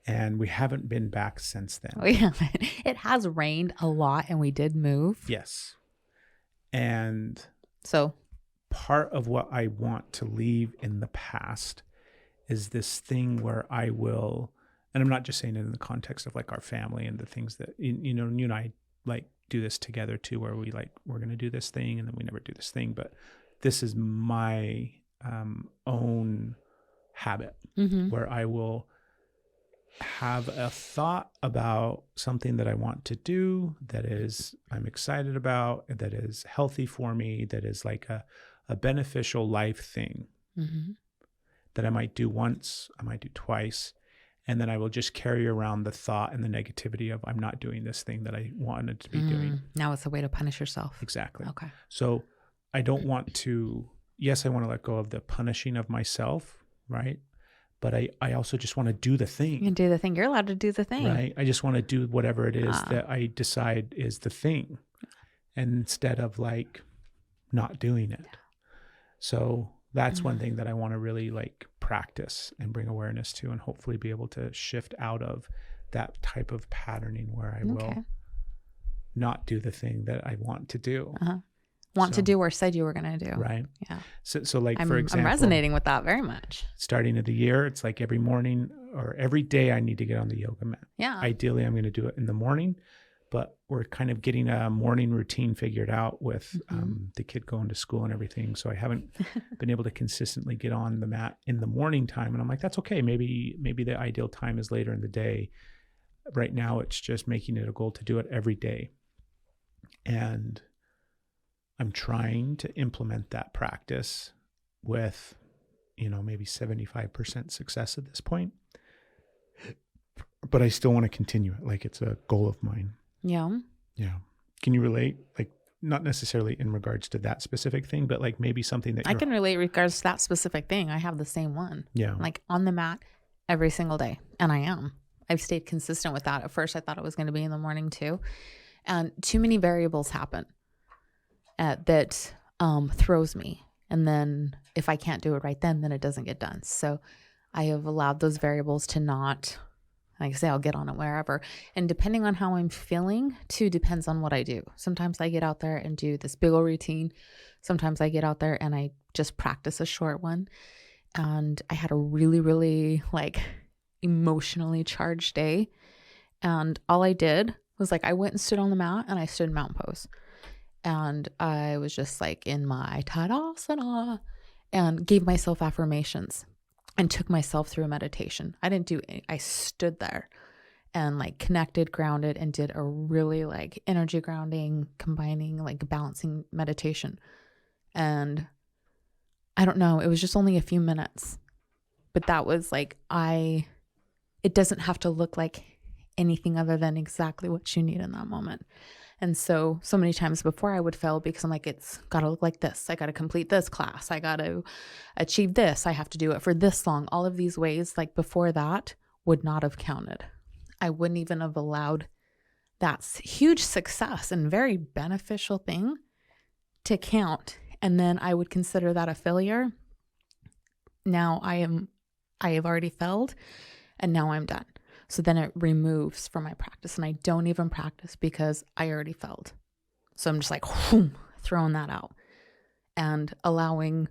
And we haven't been back since then. We haven't. It has rained a lot and we did move. Yes. And So part of what I want to leave in the past is this thing where I will, and I'm not just saying it in the context of like our family and the things that, you and I like do this together too, where we like, we're going to do this thing and then we never do this thing. But this is my own habit where I will have a thought about something that I want to do, that is I'm excited about, that is healthy for me, that is like a beneficial life thing that I might do once, I might do twice, and then I will just carry around the thought and the negativity of I'm not doing this thing that I wanted to be doing. Now it's a way to punish yourself. Exactly. Okay. So I don't want to, yes, I want to let go of the punishing of myself, right? But I also just want to do the thing. You can do the thing. You're allowed to do the thing. Right. I just want to do whatever it is that I decide is the thing, instead of like not doing it. So that's one thing that I want to really like practice and bring awareness to, and hopefully be able to shift out of that type of patterning where I will not do the thing that I want to do. To do or said you were going to do. Right. Yeah. So like, I'm for example, I'm resonating with that very much. Starting of the year, it's like every morning or every day I need to get on the yoga mat. Yeah. Ideally, I'm going to do it in the morning, but we're kind of getting a morning routine figured out with the kid going to school and everything. So I haven't been able to consistently get on the mat in the morning time. And I'm like, that's okay. Maybe the ideal time is later in the day. Right now, it's just making it a goal to do it every day. And I'm trying to implement that practice with, maybe 75% success at this point. But I still want to continue it. Like it's a goal of mine. Yeah. Yeah. Can you relate? Like not necessarily in regards to that specific thing, but like maybe something that I can relate in regards to that specific thing. I have the same one. Yeah. Like on the mat every single day. And I am. I've stayed consistent with that. At first, I thought it was going to be in the morning too. And too many variables happen that throws me. And then if I can't do it right then it doesn't get done. So I have allowed those variables to not, like I say, I'll get on it wherever. And depending on how I'm feeling too, depends on what I do. Sometimes I get out there and do this big old routine. Sometimes I get out there and I just practice a short one. And I had a really, really like emotionally charged day. And all I did was like, I went and stood on the mat and I stood in mountain pose. And I was just like in my Tadasana and gave myself affirmations and took myself through a meditation. I didn't do any, I stood there and like connected, grounded, and did a really like energy grounding, combining, like balancing meditation. And I don't know, it was just only a few minutes, but that was like, it doesn't have to look like anything other than exactly what you need in that moment. And so many times before I would fail because I'm like, it's got to look like this. I got to complete this class. I got to achieve this. I have to do it for this long. All of these ways, like before that would not have counted. I wouldn't even have allowed that huge success and very beneficial thing to count. And then I would consider that a failure. Now I have already failed and now I'm done. So then it removes from my practice and I don't even practice because I already failed. So I'm just like, throwing that out and allowing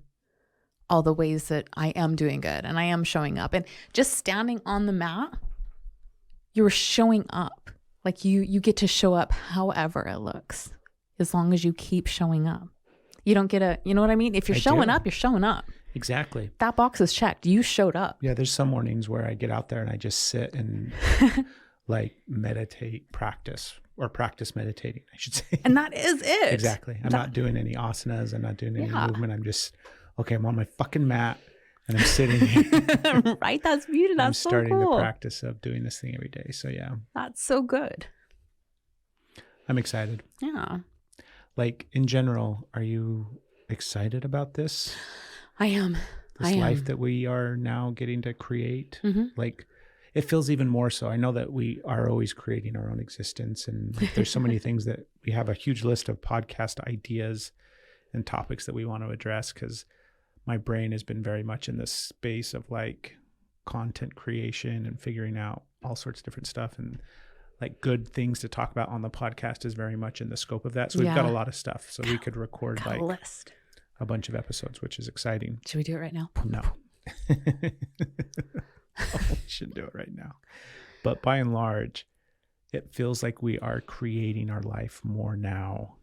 all the ways that I am doing good and I am showing up. And just standing on the mat, you're showing up. Like you get to show up however it looks, as long as you keep showing up. You don't get you know what I mean? If you're showing up, you're showing up. Exactly. That box is checked. You showed up. Yeah, there's some mornings where I get out there and I just sit and like meditate, practice meditating, I should say. And that is it. Exactly. I'm not doing any asanas. I'm not doing any movement. I'm just, okay, I'm on my fucking mat and I'm sitting here. Right? That's beautiful. That's so cool. I'm starting the practice of doing this thing every day. So yeah. That's so good. I'm excited. Yeah. Like in general, are you excited about this? I am. this life that we are now getting to create. Mm-hmm. Like, it feels even more so. I know that we are always creating our own existence, and like, there's so many things that we have a huge list of podcast ideas and topics that we want to address, because my brain has been very much in this space of like content creation and figuring out all sorts of different stuff, and like good things to talk about on the podcast is very much in the scope of that. So we've got a lot of stuff, so we could record like list. A bunch of episodes, which is exciting. Should we do it right now? No. We shouldn't do it right now. But by and large, it feels like we are creating our life more now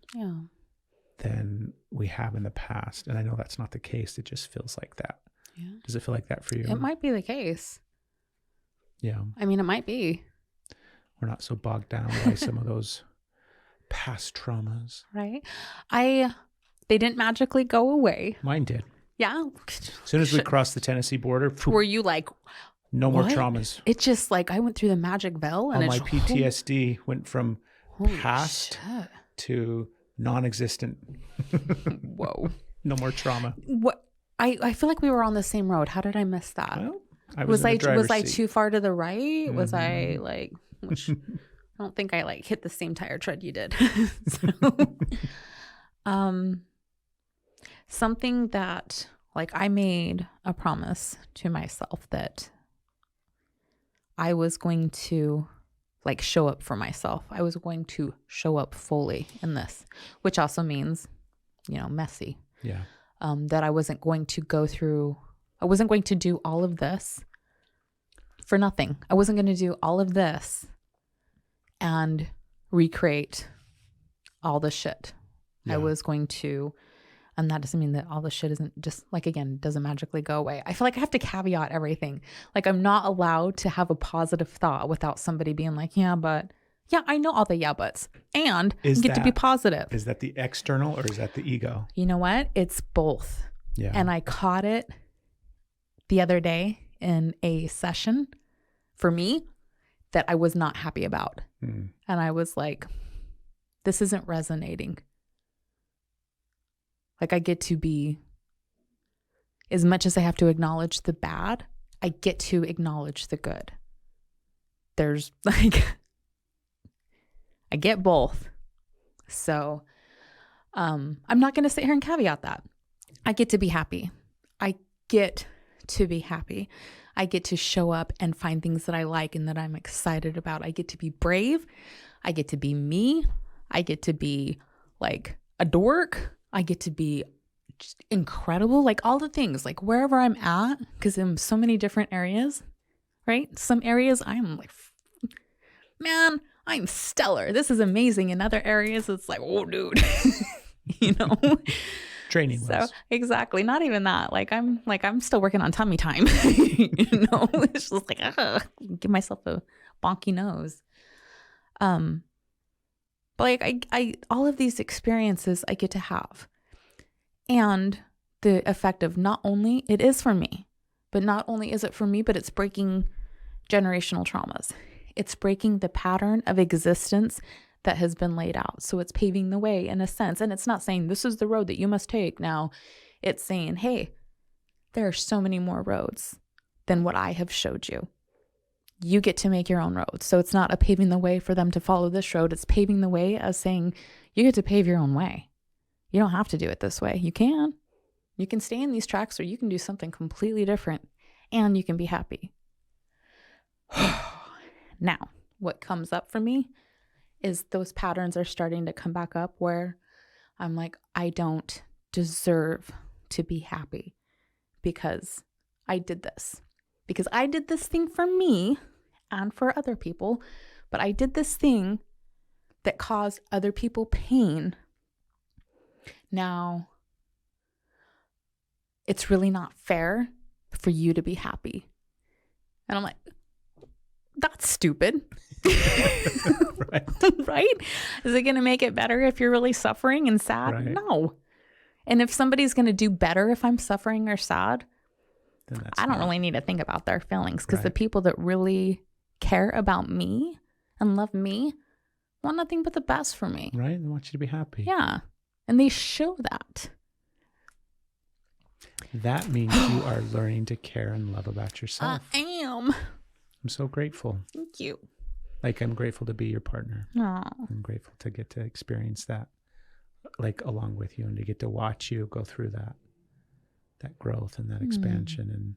than we have in the past. And I know that's not the case. It just feels like that. Yeah. Does it feel like that for you? It might be the case. Yeah. I mean, it might be. We're not so bogged down by some of those past traumas. Right. They didn't magically go away. Mine did. Yeah. As soon as we crossed the Tennessee border. Were you like, no more traumas. It's just like I went through the magic bell and my PTSD went from past to non-existent. Whoa. No more trauma. What? I feel like we were on the same road. How did I miss that? Well, was I seat. too far to the right? Mm-hmm. Was I like, which I don't think I like hit the same tire tread you did. Something that like I made a promise to myself that I was going to like show up for myself. I was going to show up fully in this, which also means, messy. Yeah. That I wasn't going to do all of this for nothing. I wasn't going to do all of this and recreate all the shit. Yeah. I was going to, and that doesn't mean that all the shit isn't just like, again, doesn't magically go away. I feel like I have to caveat everything. Like I'm not allowed to have a positive thought without somebody being like, yeah, I know all the yeah buts and get to be positive. Is that the external or is that the ego? You know what? It's both. Yeah. And I caught it the other day in a session for me that I was not happy about. And I was like, this isn't resonating. Like I get to be, as much as I have to acknowledge the bad, I get to acknowledge the good. There's like, I get both. So I'm not going to sit here and caveat that. I get to be happy. I get to be happy. I get to show up and find things that I like and that I'm excited about. I get to be brave. I get to be me. I get to be like a dork. I get to be just incredible. Like all the things, like wherever I'm at, because in so many different areas, right? Some areas I'm like, man, I'm stellar. This is amazing. In other areas, it's like, oh, dude, Training wheels. So exactly. Not even that. I'm still working on tummy time. It's just like, give myself a bonky nose. But like I all of these experiences I get to have, and the effect of not only it is for me, but not only is it for me, but it's breaking generational traumas. It's breaking the pattern of existence that has been laid out. So it's paving the way in a sense. And it's not saying this is the road that you must take now. It's saying, hey, there are so many more roads than what I have showed you. You get to make your own road. So it's not a paving the way for them to follow this road. It's paving the way as saying you get to pave your own way. You don't have to do it this way. You can. You can stay in these tracks or you can do something completely different and you can be happy. Now, what comes up for me is those patterns are starting to come back up where I'm like, I don't deserve to be happy because I did this. Because I did this thing for me and for other people, but I did this thing that caused other people pain. Now, it's really not fair for you to be happy. And I'm like, that's stupid. Right. Right? Is it going to make it better if you're really suffering and sad? Right. No. And if somebody's going to do better if I'm suffering or sad, I don't really need to think about their feelings because the people that really care about me and love me want nothing but the best for me. Right? They want you to be happy. Yeah. And they show that. That means you are learning to care and love about yourself. I am. I'm so grateful. Thank you. Like, I'm grateful to be your partner. Aw. I'm grateful to get to experience that, like, along with you, and to get to watch you go through that growth and that expansion. And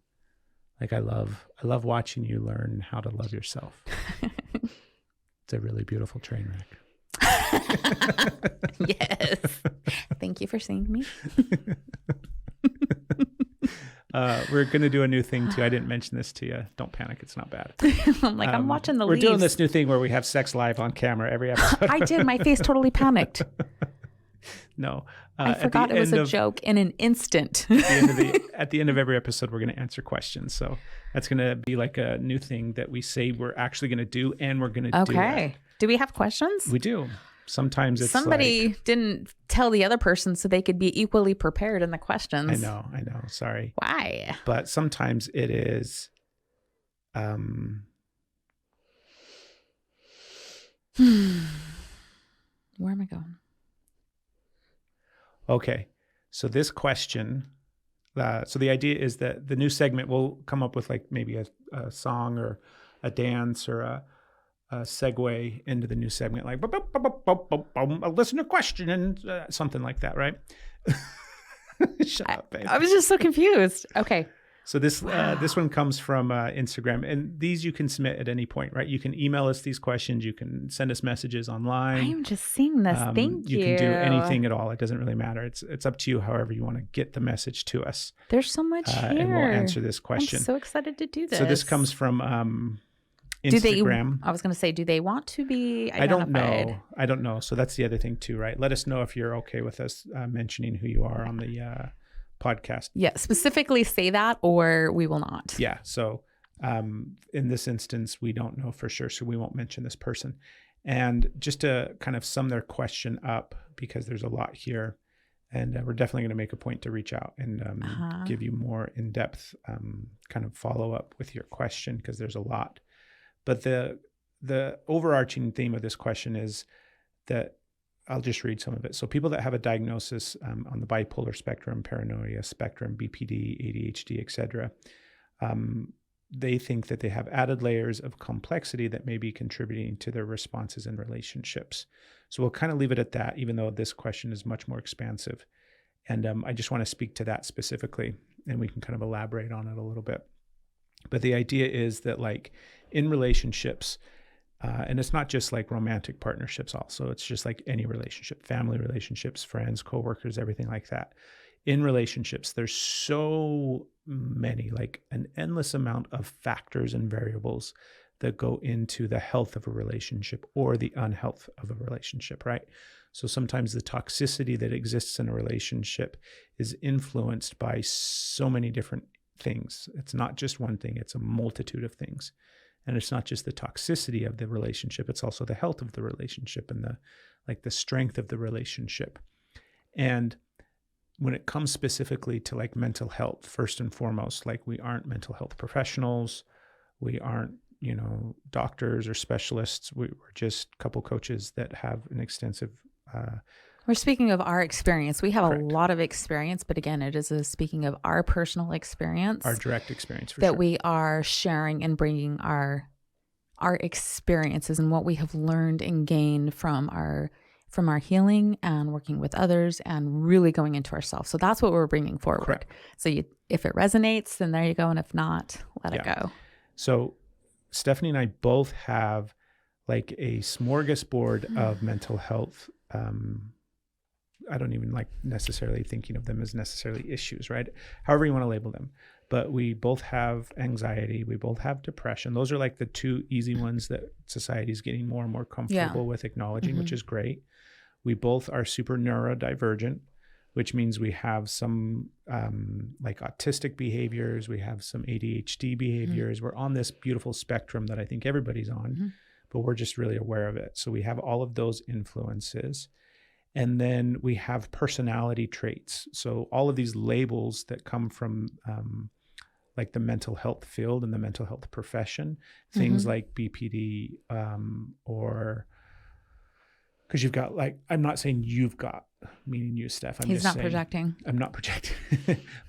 like, I love watching you learn how to love yourself. It's a really beautiful train wreck. Yes. Thank you for seeing me. We're going to do a new thing too. I didn't mention this to you. Don't panic. It's not bad. I'm like, I'm watching the We're leaves. doing this new thing where we have sex live on camera every episode. I did. My face totally panicked. No. I forgot it was a joke in an instant. At the end of every episode, we're going to answer questions. So that's going to be like a new thing that we say we're actually going to do, and we're going to do Okay. Do we have questions? We do. Sometimes it's somebody like, didn't tell the other person so they could be equally prepared in the questions. I know. Sorry. Why? But sometimes it is. Where am I going? Okay. So this question, so the idea is that the new segment will come up with like maybe a song or a dance or a segue into the new segment, like a listener question and something like that, right? Shut up, babe. I was just so confused. Okay. So this one comes from Instagram, and these you can submit at any point, right? You can email us these questions. You can send us messages online. I'm just seeing this. Thank you. You can do anything at all. It doesn't really matter. It's up to you. However you want to get the message to us. There's so much here. And we'll answer this question. I'm so excited to do this. So this comes from Instagram. I was going to say, do they want to be identified? I don't know. So that's the other thing too, right? Let us know if you're okay with us mentioning who you are on the podcast. Yeah, specifically say that, or we will not. Yeah. So in this instance, we don't know for sure, so we won't mention this person. And just to kind of sum their question up, because there's a lot here, and we're definitely going to make a point to reach out and give you more in-depth kind of follow-up with your question, because there's a lot. But the overarching theme of this question is that, I'll just read some of it. So people that have a diagnosis on the bipolar spectrum, paranoia spectrum, BPD, ADHD, etc., they think that they have added layers of complexity that may be contributing to their responses in relationships. So we'll kind of leave it at that, even though this question is much more expansive. And I just want to speak to that specifically, and we can kind of elaborate on it a little bit. But the idea is that, like, in relationships, and it's not just like romantic partnerships also, it's just like any relationship, family relationships, friends, coworkers, everything like that. In relationships, there's so many, like an endless amount of factors and variables that go into the health of a relationship or the unhealth of a relationship, right? So sometimes the toxicity that exists in a relationship is influenced by so many different things. It's not just one thing, it's a multitude of things. And it's not just the toxicity of the relationship, it's also the health of the relationship and the strength of the relationship. And when it comes specifically to like mental health, first and foremost, like, we aren't mental health professionals. We aren't, doctors or specialists. We're just a couple coaches that have an extensive We're speaking of our experience. We have Correct. a lot of experience, but again, it is speaking of our personal experience. our direct experience for that sure. we are sharing and bringing our experiences and what we have learned and gained from our healing and working with others and really going into ourselves. So that's what we're bringing forward. Correct. So if it resonates, then there you go. And if not, let it go. So Stephanie and I both have like a smorgasbord of mental health. I don't even like necessarily thinking of them as necessarily issues, right? However you want to label them. But we both have anxiety. We both have depression. Those are like the two easy ones that society is getting more and more comfortable with acknowledging, which is great. We both are super neurodivergent, which means we have some like autistic behaviors. We have some ADHD behaviors. We're on this beautiful spectrum that I think everybody's on, but we're just really aware of it. So we have all of those influences. And then we have personality traits. So all of these labels that come from like the mental health field and the mental health profession, things like BPD or because you've got like, I'm not saying you've got, meaning you, Steph. He's not projecting. I'm not projecting.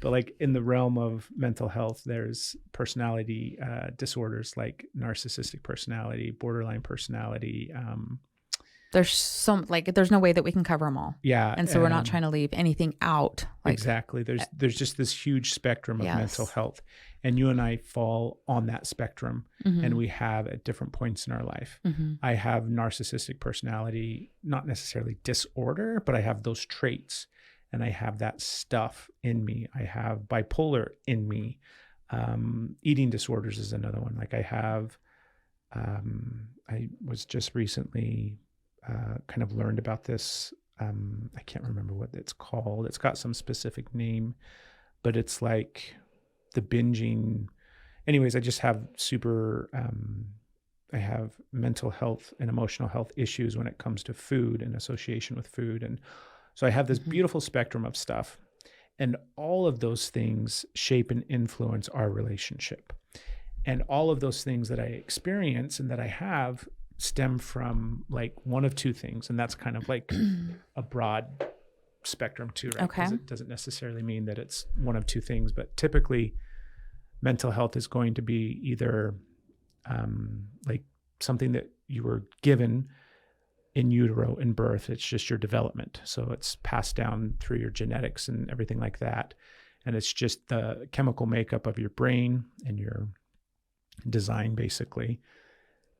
But like in the realm of mental health, there's personality disorders like narcissistic personality, borderline personality. There's no way that we can cover them all. Yeah. And so we're not trying to leave anything out. Exactly. There's just this huge spectrum of mental health. And you and I fall on that spectrum, and we have at different points in our life. I have narcissistic personality, not necessarily disorder, but I have those traits, and I have that stuff in me. I have bipolar in me. Eating disorders is another one. Like I have, I was just recently kind of learned about this. I can't remember what it's called. It's got some specific name, but it's like the binging. Anyways, I just have I have mental health and emotional health issues when it comes to food and association with food. And so I have this beautiful spectrum of stuff, and all of those things shape and influence our relationship. And all of those things that I experience and that I have stem from like one of two things. And that's kind of like a broad spectrum too, right? Okay. Because it doesn't necessarily mean that it's one of two things, but typically mental health is going to be either like something that you were given in utero in birth. It's just your development. So it's passed down through your genetics and everything like that. And it's just the chemical makeup of your brain and your design basically.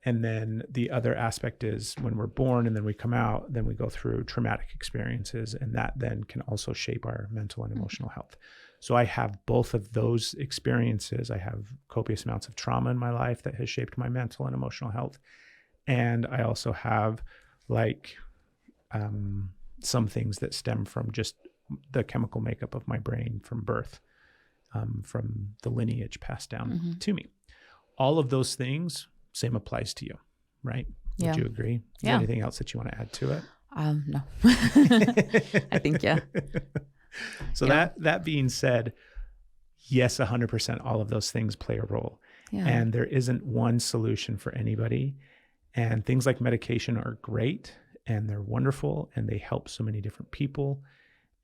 And then the other aspect is when we're born and then we come out, then we go through traumatic experiences, and that then can also shape our mental and emotional health. So I have both of those experiences. I have copious amounts of trauma in my life that has shaped my mental and emotional health. And I also have like some things that stem from just the chemical makeup of my brain from birth, from the lineage passed down to me. All of those things, same applies to you, right? Yeah. Would you agree? Is there anything else that you want to add to it? No. I think, yeah. So that being said, yes, 100%, all of those things play a role. Yeah. And there isn't one solution for anybody. And things like medication are great and they're wonderful and they help so many different people.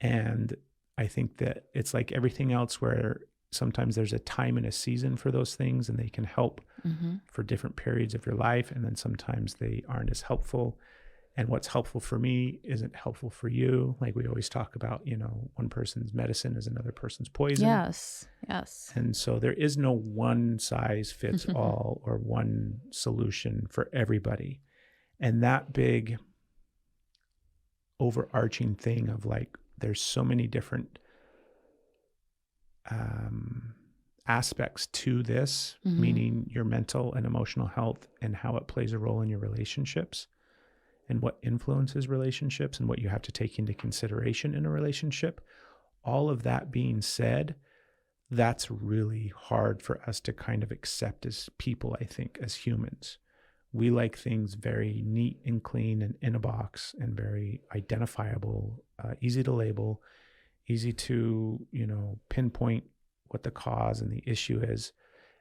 And I think that it's like everything else where sometimes there's a time and a season for those things, and they can help for different periods of your life. And then sometimes they aren't as helpful. And what's helpful for me isn't helpful for you. Like we always talk about, one person's medicine is another person's poison. Yes. And so there is no one size fits all or one solution for everybody. And that big overarching thing of like, there's so many different aspects to this, meaning your mental and emotional health and how it plays a role in your relationships and what influences relationships and what you have to take into consideration in a relationship. All of that being said, that's really hard for us to kind of accept as people, I think, as humans. We like things very neat and clean and in a box and very identifiable, easy to label, easy to, pinpoint what the cause and the issue is.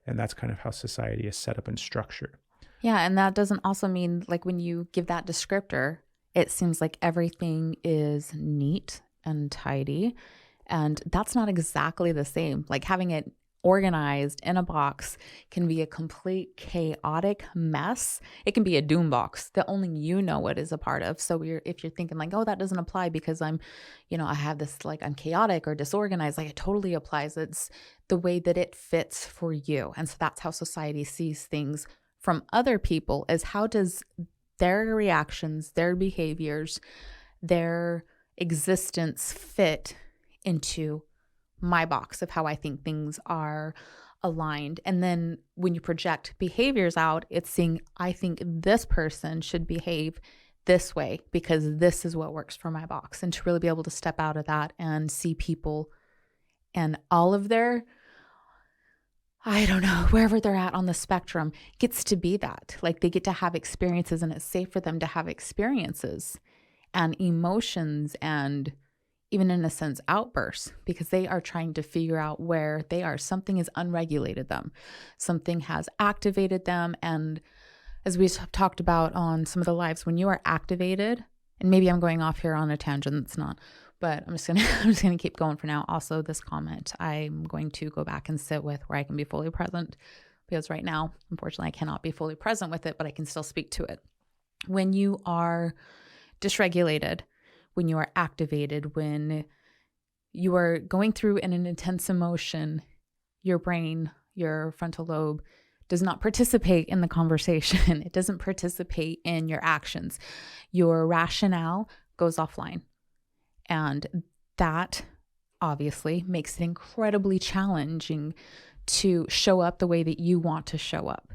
And that's kind of how society is set up and structured. Yeah. And that doesn't also mean like when you give that descriptor, it seems like everything is neat and tidy. And that's not exactly the same. Like having it organized in a box can be a complete chaotic mess. It can be a doom box that only you know what is a part of. So if you're thinking like, oh, that doesn't apply because I'm, I have this, like I'm chaotic or disorganized, like it totally applies. It's the way that it fits for you. And so that's how society sees things from other people, is how does their reactions, their behaviors, their existence fit into my box of how I think things are aligned. And then when you project behaviors out, it's saying, I think this person should behave this way because this is what works for my box. And to really be able to step out of that and see people and all of their, wherever they're at on the spectrum gets to be that. Like they get to have experiences, and it's safe for them to have experiences and emotions and even in a sense, outbursts, because they are trying to figure out where they are. Something has unregulated them. Something has activated them. And as we talked about on some of the lives, when you are activated, and maybe I'm going off here on a tangent. It's not, but I'm just gonna keep going for now. Also, this comment, I'm going to go back and sit with where I can be fully present, because right now, unfortunately, I cannot be fully present with it, but I can still speak to it. When you are dysregulated, when you are activated, when you are going through an intense emotion, your brain, your frontal lobe does not participate in the conversation. It doesn't participate in your actions. Your rationale goes offline. And that obviously makes it incredibly challenging to show up the way that you want to show up.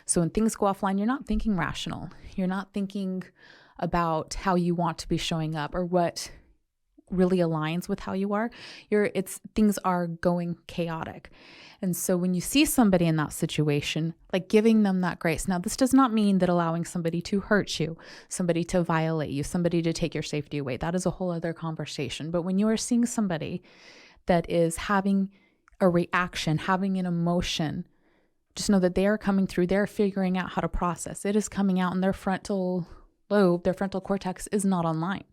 So when things go offline, you're not thinking rational. You're not thinking about how you want to be showing up or what really aligns with how you are. Things are going chaotic. And so when you see somebody in that situation, like giving them that grace. Now, this does not mean that allowing somebody to hurt you, somebody to violate you, somebody to take your safety away. That is a whole other conversation. But when you are seeing somebody that is having a reaction, having an emotion, just know that they are coming through, they're figuring out how to process. It is coming out, and their frontal lobe, their frontal cortex is not online.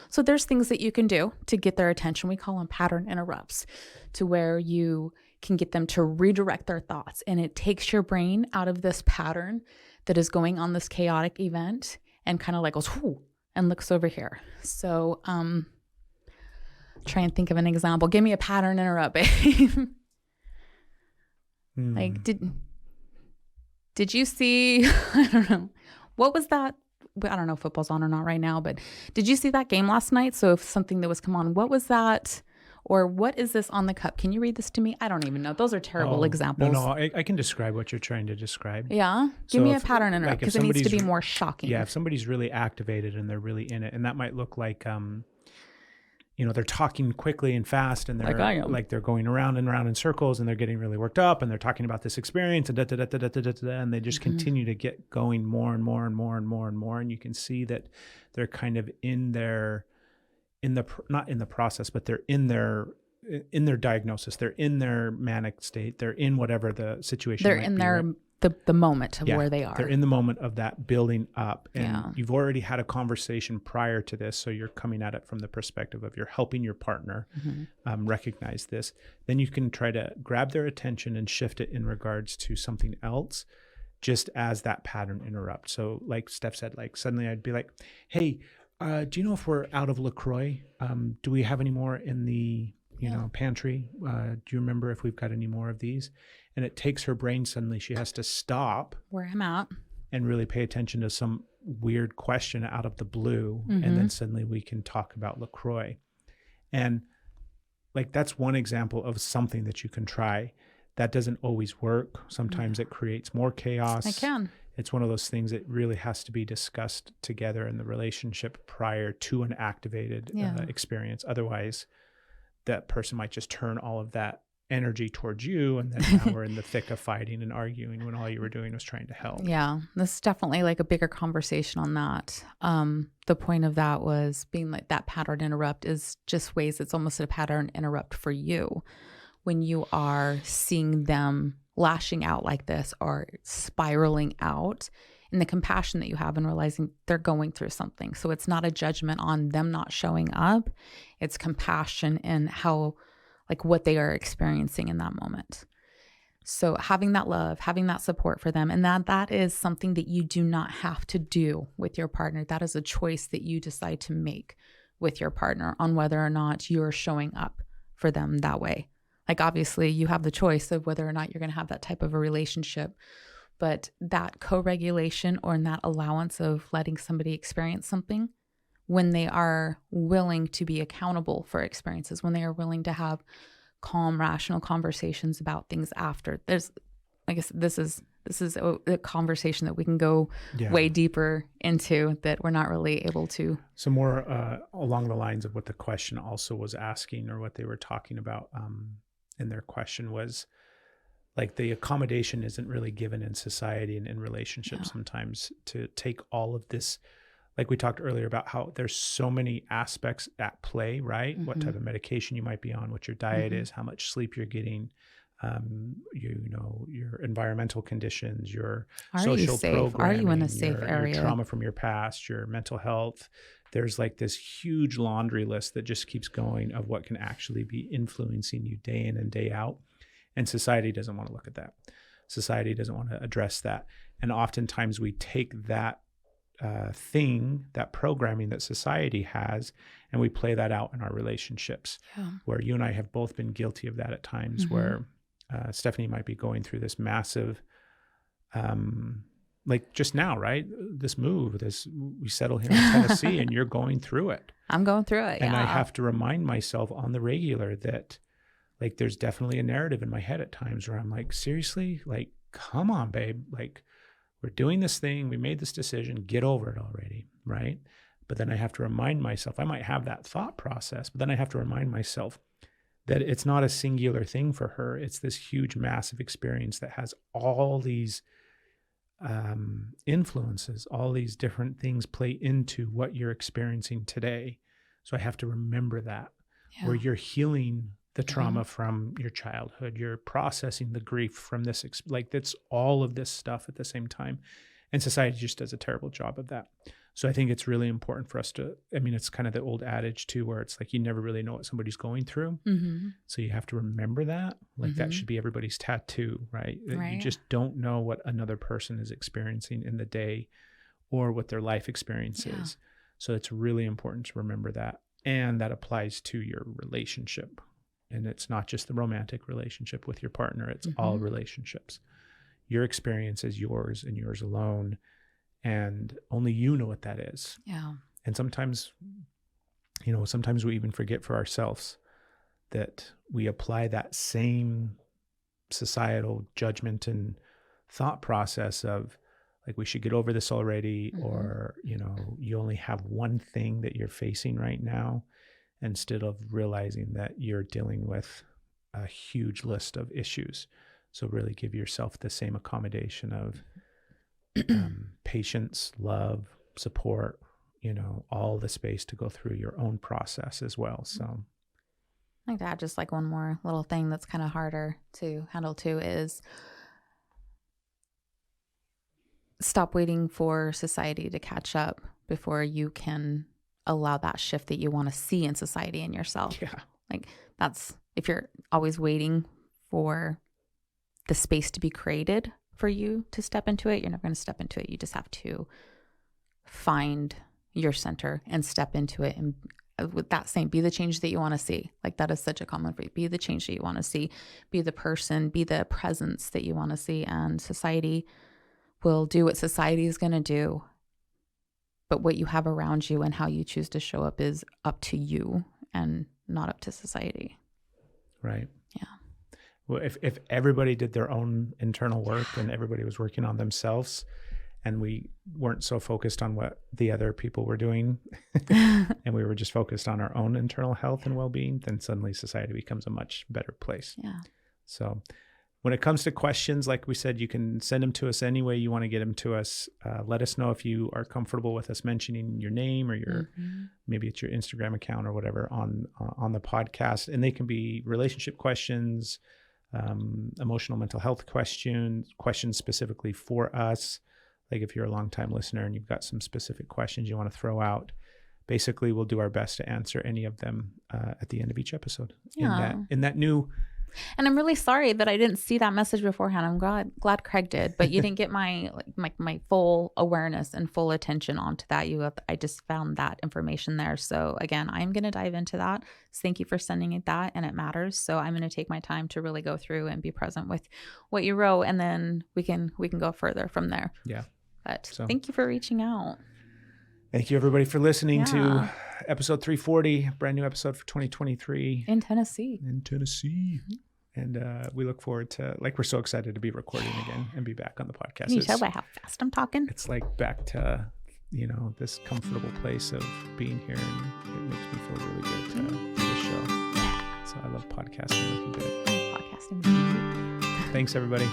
So there's things that you can do to get their attention. We call them pattern interrupts, to where you can get them to redirect their thoughts. And it takes your brain out of this pattern that is going on, this chaotic event, and kind of like goes, whoo, and looks over here. So try and think of an example. Give me a pattern interrupt, babe. Like, did you see, I don't know, what was that? I don't know if football's on or not right now, but did you see that game last night? So if something that was come on, what was that? Or what is this on the cup? Can you read this to me? I don't even know. Those are terrible examples. No, I can describe what you're trying to describe. Yeah? Give me a pattern interrupt, because it needs to be more shocking. Yeah, if somebody's really activated and they're really in it, and that might look like, they're talking quickly and fast, and they're like they're going around and around in circles, and they're getting really worked up, and they're talking about this experience, and and they just continue to get going more and more and more and more and more, and you can see that they're kind of not in the process, but they're in their diagnosis, they're in their manic state, they're in whatever the situation. They're in their the moment of where they are. They're in the moment of that building up, and you've already had a conversation prior to this, so you're coming at it from the perspective of you're helping your partner recognize this. Then you can try to grab their attention and shift it in regards to something else, just as that pattern interrupts. So like Steph said, like suddenly I'd be like, hey, do you know if we're out of LaCroix? Do we have any more in the pantry? Do you remember if we've got any more of these? And it takes her brain, suddenly she has to stop where I'm at and really pay attention to some weird question out of the blue. And then suddenly we can talk about LaCroix. And like, that's one example of something that you can try. That doesn't always work. Sometimes it creates more chaos. I can. It's one of those things that really has to be discussed together in the relationship prior to an activated experience. Otherwise, that person might just turn all of that energy towards you, and then now we're in the thick of fighting and arguing when all you were doing was trying to help. Yeah, this is definitely like a bigger conversation on that. The point of that was being like that pattern interrupt is just ways it's almost a pattern interrupt for you when you are seeing them lashing out like this or spiraling out, and the compassion that you have and realizing they're going through something. So it's not a judgment on them not showing up. It's compassion in how, like, what they are experiencing in that moment. So having that love, having that support for them, and that is something that you do not have to do with your partner. That is a choice that you decide to make with your partner on whether or not you're showing up for them that way. Like, obviously you have the choice of whether or not you're going to have that type of a relationship, but that co-regulation or in that allowance of letting somebody experience something when they are willing to be accountable for experiences, when they are willing to have calm, rational conversations about things after. There's, I guess this is a conversation that we can go way deeper into that we're not really able to. So more along the lines of what the question also was asking, or what they were talking about in their question was, like, the accommodation isn't really given in society and in relationships sometimes to take all of this. Like we talked earlier about how there's so many aspects at play, right? What type of medication you might be on, what your diet is, how much sleep you're getting, your environmental conditions, your Are social you safe? Are programming, you in a safe your area? trauma from your past, your mental health. There's like this huge laundry list that just keeps going of what can actually be influencing you day in and day out. And society doesn't want to look at that. Society doesn't want to address that. And oftentimes we take that that programming that society has, and we play that out in our relationships, where you and I have both been guilty of that at times, where Stephanie might be going through this massive, like just now, right? This move, we settle here in Tennessee and you're going through it. I'm going through it. And I have to remind myself on the regular that like, there's definitely a narrative in my head at times where I'm like, seriously, like, come on, babe. Like, we're doing this thing. We made this decision. Get over it already. Right. But then I have to remind myself, I might have that thought process, but then I have to remind myself that it's not a singular thing for her. It's this huge, massive experience that has all these influences, all these different things play into what you're experiencing today. So I have to remember that where you're healing the trauma from your childhood, you're processing the grief from this, like that's all of this stuff at the same time. And society just does a terrible job of that. So I think it's really important for us to, I mean, it's kind of the old adage too, where it's like, you never really know what somebody's going through. So you have to remember that, like that should be everybody's tattoo, right? You just don't know what another person is experiencing in the day or what their life experience is. So it's really important to remember that. And that applies to your relationship. And it's not just the romantic relationship with your partner, it's all relationships. Your experience is yours and yours alone. And only you know what that is. Yeah. And sometimes, sometimes we even forget for ourselves that we apply that same societal judgment and thought process of like, we should get over this already, or, you only have one thing that you're facing right now, instead of realizing that you're dealing with a huge list of issues. So really give yourself the same accommodation of patience, love, support, all the space to go through your own process as well. So I think that just like one more little thing that's kind of harder to handle too is stop waiting for society to catch up before you can allow that shift that you want to see in society and yourself. Yeah. Like that's, if you're always waiting for the space to be created for you to step into it, you're never going to step into it. You just have to find your center and step into it. And with that saying, be the change that you want to see. Like that is such a common phrase. Be the change that you want to see. Be the person, be the presence that you want to see. And society will do what society is going to do. But what you have around you and how you choose to show up is up to you and not up to society. Right. Yeah. Well, if everybody did their own internal work and everybody was working on themselves and we weren't so focused on what the other people were doing and we were just focused on our own internal health and well-being, then suddenly society becomes a much better place. Yeah. So when it comes to questions, like we said, you can send them to us any way you want to get them to us. Let us know if you are comfortable with us mentioning your name or your, maybe it's your Instagram account or whatever on the podcast. And they can be relationship questions, emotional mental health questions specifically for us. Like if you're a longtime listener and you've got some specific questions you want to throw out, basically we'll do our best to answer any of them at the end of each episode. Yeah. In that new. And I'm really sorry that I didn't see that message beforehand. I'm glad Craig did, but you didn't get my full awareness and full attention onto that. I just found that information there. So again, I'm going to dive into that. So thank you for sending it that, and it matters. So I'm going to take my time to really go through and be present with what you wrote, and then we can go further from there. Yeah. But thank you for reaching out. Thank you, everybody, for listening to episode 340, brand new episode for 2023. In Tennessee. And we look forward to, we're so excited to be recording again and be back on the podcast. Can you tell by how fast I'm talking? It's like back to, this comfortable place of being here, and it makes me feel really good to do this show. So I love podcasting. Podcasting. Thanks, everybody.